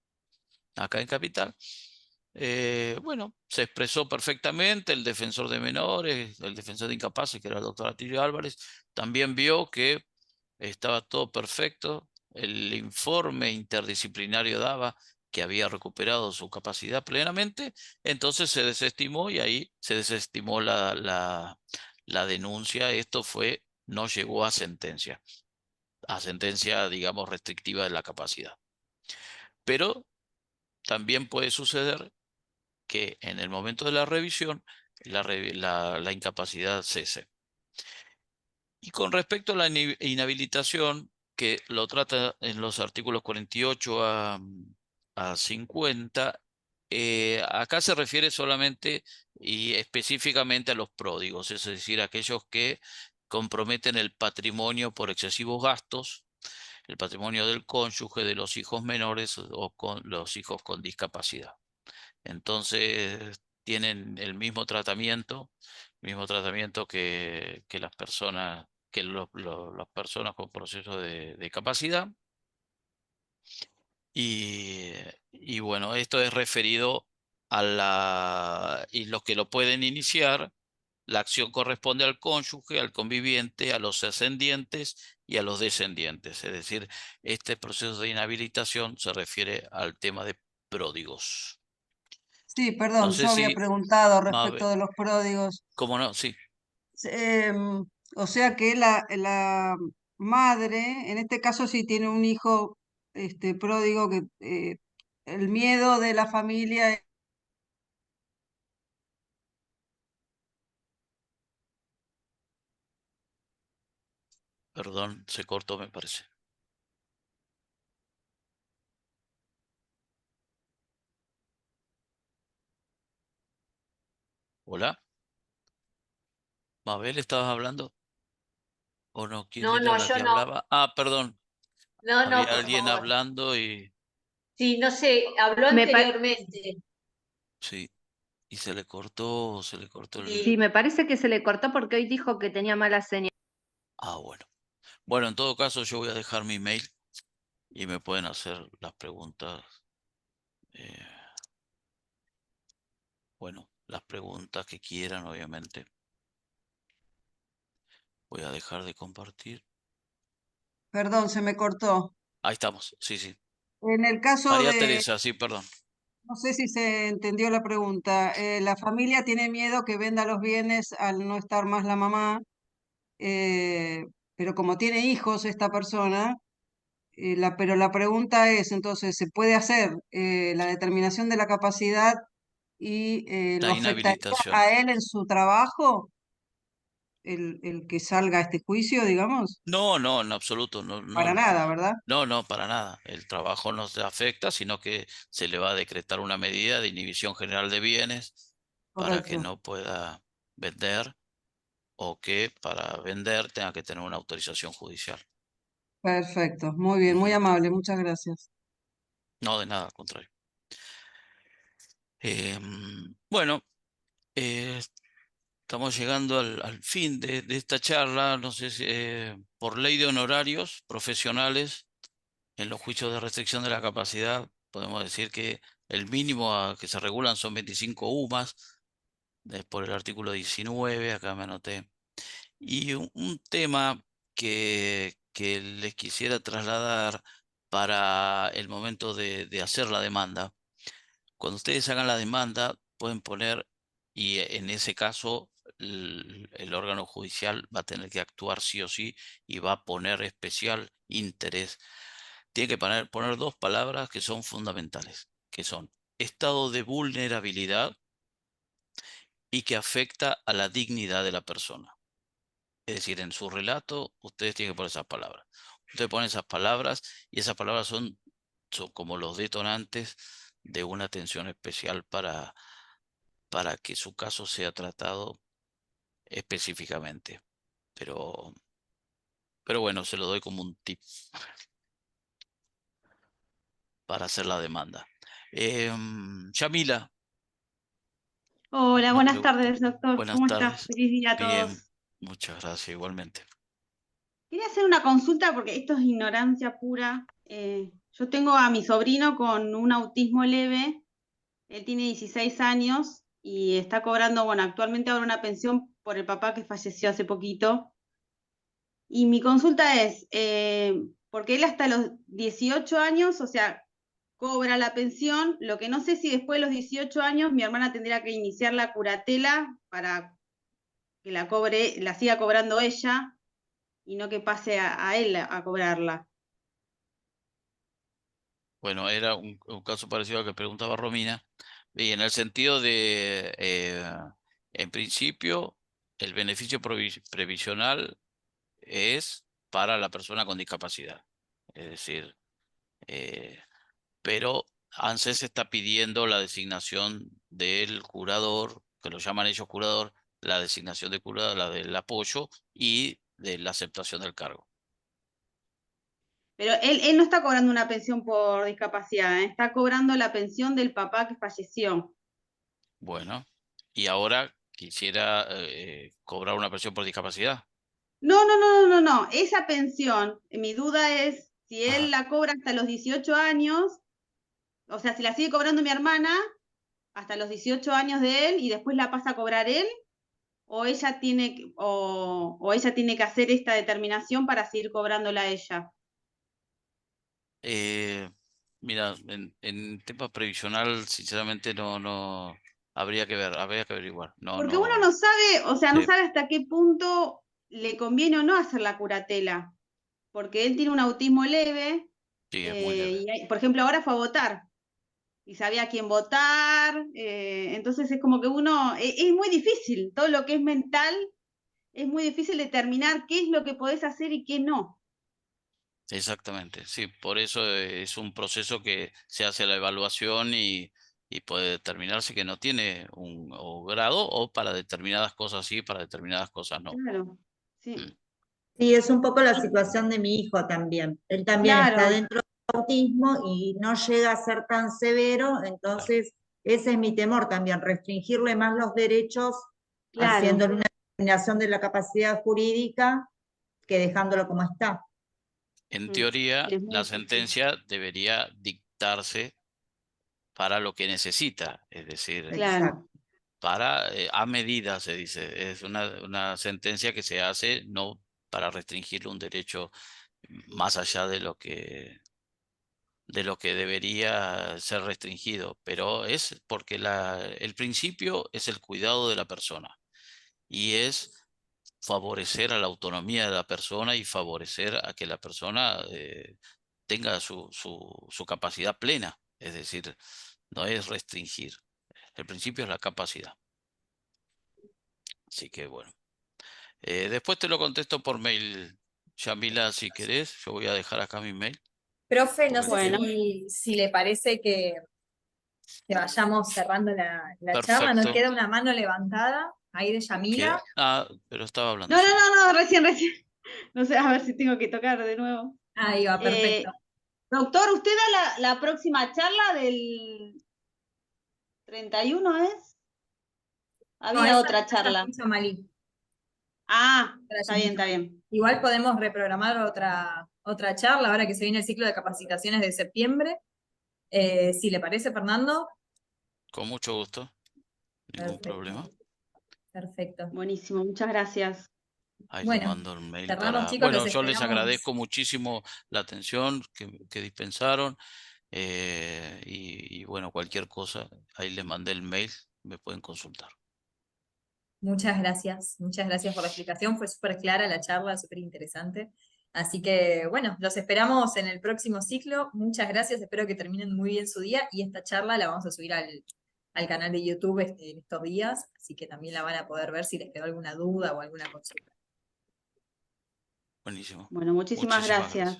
acá en Capital, bueno, se expresó perfectamente el defensor de menores, el defensor de incapaces, que era el doctor Atilio Álvarez, también vio que estaba todo perfecto, el informe interdisciplinario daba que había recuperado su capacidad plenamente, entonces se desestimó y ahí se desestimó la denuncia. Esto no llegó a sentencia, digamos, restrictiva de la capacidad. Pero también puede suceder que en el momento de la revisión la incapacidad cese. Y con respecto a la inhabilitación, que lo trata en los artículos 48 a 50, acá se refiere solamente y específicamente a los pródigos, es decir, aquellos que comprometen el patrimonio por excesivos gastos, el patrimonio del cónyuge, de los hijos menores o con los hijos con discapacidad. Entonces tienen el mismo tratamiento que las personas, las personas con proceso de capacidad. Y bueno, esto es referido y los que lo pueden iniciar, la acción corresponde al cónyuge, al conviviente, a los ascendientes y a los descendientes. Es decir, este proceso de inhabilitación se refiere al tema de pródigos. Sí, No perdón, sé yo había si, preguntado Mabe, respecto de los pródigos. ¿cómo no? Sí, Em, o sea que la madre, en este caso, si tiene un hijo pródigo, que el miedo de la familia. perdón, se cortó, me parece. Hola, Mabel, ¿estabas hablando? ¿O no? ¿Quién No, era no, la que yo no. hablaba? Ah, perdón, No, no, había por alguien favor. hablando y Sí, no sé, habló Me pa- anteriormente. sí, y se le cortó sí, Y me parece que se le cortó porque hoy dijo que tenía mala señal. Ah, bueno. Bueno, en todo caso yo voy a dejar mi mail y me pueden hacer las preguntas, eh, bueno, las preguntas que quieran, obviamente. Voy a dejar de compartir. Perdón, se me cortó. Ahí estamos, sí, sí. En el caso María de, Teresa, sí, perdón. no sé si se entendió la pregunta, la familia tiene miedo que venda los bienes al no estar más la mamá, eh, pero como tiene hijos esta persona, pero la pregunta es, entonces, ¿se puede hacer la determinación de la capacidad y La lo afectaría inhabilitación. a él en su trabajo, el que salga a este juicio, digamos? No, no, en absoluto, no, Para no, nada, ¿verdad? no, no, para nada. El trabajo no se afecta, sino que se le va a decretar una medida de inhibición general de bienes para que Correcto. no pueda vender o que para vender tenga que tener una autorización judicial. Perfecto. Muy bien, muy Ujú. amable. Muchas gracias. No, de nada, al contrario. Bueno, eh, estamos llegando al fin de esta charla. No sé si por ley de honorarios profesionales en los juicios de restricción de la capacidad, podemos decir que el mínimo a que se regulan son 25 UMAS, por el artículo 19, acá me anoté. Y un tema que les quisiera trasladar para el momento de hacer la demanda. Cuando ustedes hagan la demanda, pueden poner, y en ese caso el órgano judicial va a tener que actuar sí o sí y va a poner especial interés. Tiene que poner dos palabras que son fundamentales, que son estado de vulnerabilidad y que afecta a la dignidad de la persona. Es decir, en su relato, ustedes tienen que poner esas palabras. Ustedes ponen esas palabras y esas palabras son como los detonantes de una atención especial para que su caso sea tratado específicamente. Pero bueno, se lo doy como un tip para hacer la demanda. Yamila, Hola, una buenas pregunta. tardes, doctor. Buenas ¿Cómo estás? tardes. Feliz día a Bien, todos. muchas gracias, igualmente. Quería hacer una consulta porque esto es ignorancia pura. Yo tengo a mi sobrino con un autismo leve. Él tiene 16 años y está cobrando, bueno, actualmente ahora una pensión por el papá que falleció hace poquito. Y mi consulta es, porque él hasta los 18 años, o sea, cobra la pensión, lo que no sé si después de los 18 años mi hermana tendría que iniciar la curatela para que la siga cobrando ella y no que pase a él a cobrarla. Bueno, era un caso parecido al que preguntaba Romina. Y en el sentido de, en principio, el beneficio previsional es para la persona con discapacidad. Es decir, pero ANSES está pidiendo la designación del curador, que lo llaman ellos curador, la designación de curador, la del apoyo y de la aceptación del cargo. Pero él no está cobrando una pensión por discapacidad, está cobrando la pensión del papá que falleció. Bueno, y ahora quisiera cobrar una pensión por discapacidad. No. Esa pensión, mi duda es si él Ajá. la cobra hasta los 18 años, o sea, si la sigue cobrando mi hermana hasta los 18 años de él y después la pasa a cobrar él, o ella tiene, o ella tiene que hacer esta determinación para seguir cobrándola a ella. Mira, en tema previsional, sinceramente no habría que ver, habría que averiguar. Porque uno no sabe, o sea, no Sí, sabe hasta qué punto le conviene o no hacer la curatela, porque él tiene un autismo leve, sí, es muy leve. por ejemplo, ahora fue a votar y sabía a quién votar, entonces es como que uno, es muy difícil, todo lo que es mental, es muy difícil determinar qué es lo que podés hacer y qué no. Exactamente, sí, por eso es un proceso que se hace la evaluación y puede determinarse que no tiene un grado o para determinadas cosas sí, para determinadas cosas no. Claro, sí. Mm. Sí, es un poco la situación de mi hijo también. Él también está Claro, dentro del autismo y no llega a ser tan severo, Claro. entonces ese es mi temor también, restringirle más los derechos claro. haciéndole una determinación de la capacidad jurídica que dejándolo como está. En Sí, teoría, es muy la difícil. sentencia debería dictarse para lo que necesita, es decir, Claro. Exacto. para a medida, se dice. Es una sentencia que se hace no para restringirle un derecho más allá de lo que debería ser restringido, pero es porque el principio es el cuidado de la persona y es favorecer a la autonomía de la persona y favorecer a que la persona tenga su capacidad plena, es decir, no es restringir. El principio es la capacidad. Así que bueno. Después te lo contesto por mail, Yamila, si querés. Yo voy a dejar acá mi mail. Profe, no Porque sé Bueno, si le parece que vayamos cerrando la charla. Nos perfecto. queda una mano levantada ahí de Yamila. ¿Qué? Ah, pero estaba hablando no, yo. recién. No sé, a ver si tengo que tocar de nuevo. Ahí va, perfecto. Doctor, ¿usted da la próxima charla del 31 es? No, Había esa otra la charla. puso Malí. Ah, Para está Yamila Malí. bien. Igual podemos reprogramar otra charla ahora que se viene el ciclo de capacitaciones de septiembre. Si le parece, Fernando. Con mucho gusto. Ningún Perfecto, problema. perfecto. Buenísimo, muchas gracias. Ahí le Bueno, mando un mail cerramos, para... chicos, los Bueno, yo les esperamos. agradezco muchísimo la atención que dispensaron. Y bueno, cualquier cosa, ahí les mandé el mail, me pueden consultar. Muchas gracias por la explicación, fue súper clara la charla, súper interesante. Así que bueno, los esperamos en el próximo ciclo. Muchas gracias, espero que terminen muy bien su día y esta charla la vamos a subir al al canal de YouTube en estos días, así que también la van a poder ver si les quedó alguna duda o alguna consulta. Buenísimo. Bueno, muchísimas gracias.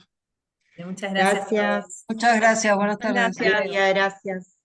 Muchas gracias a Gracias. todos. Muchas gracias, buenas tardes. Gracias. María, gracias.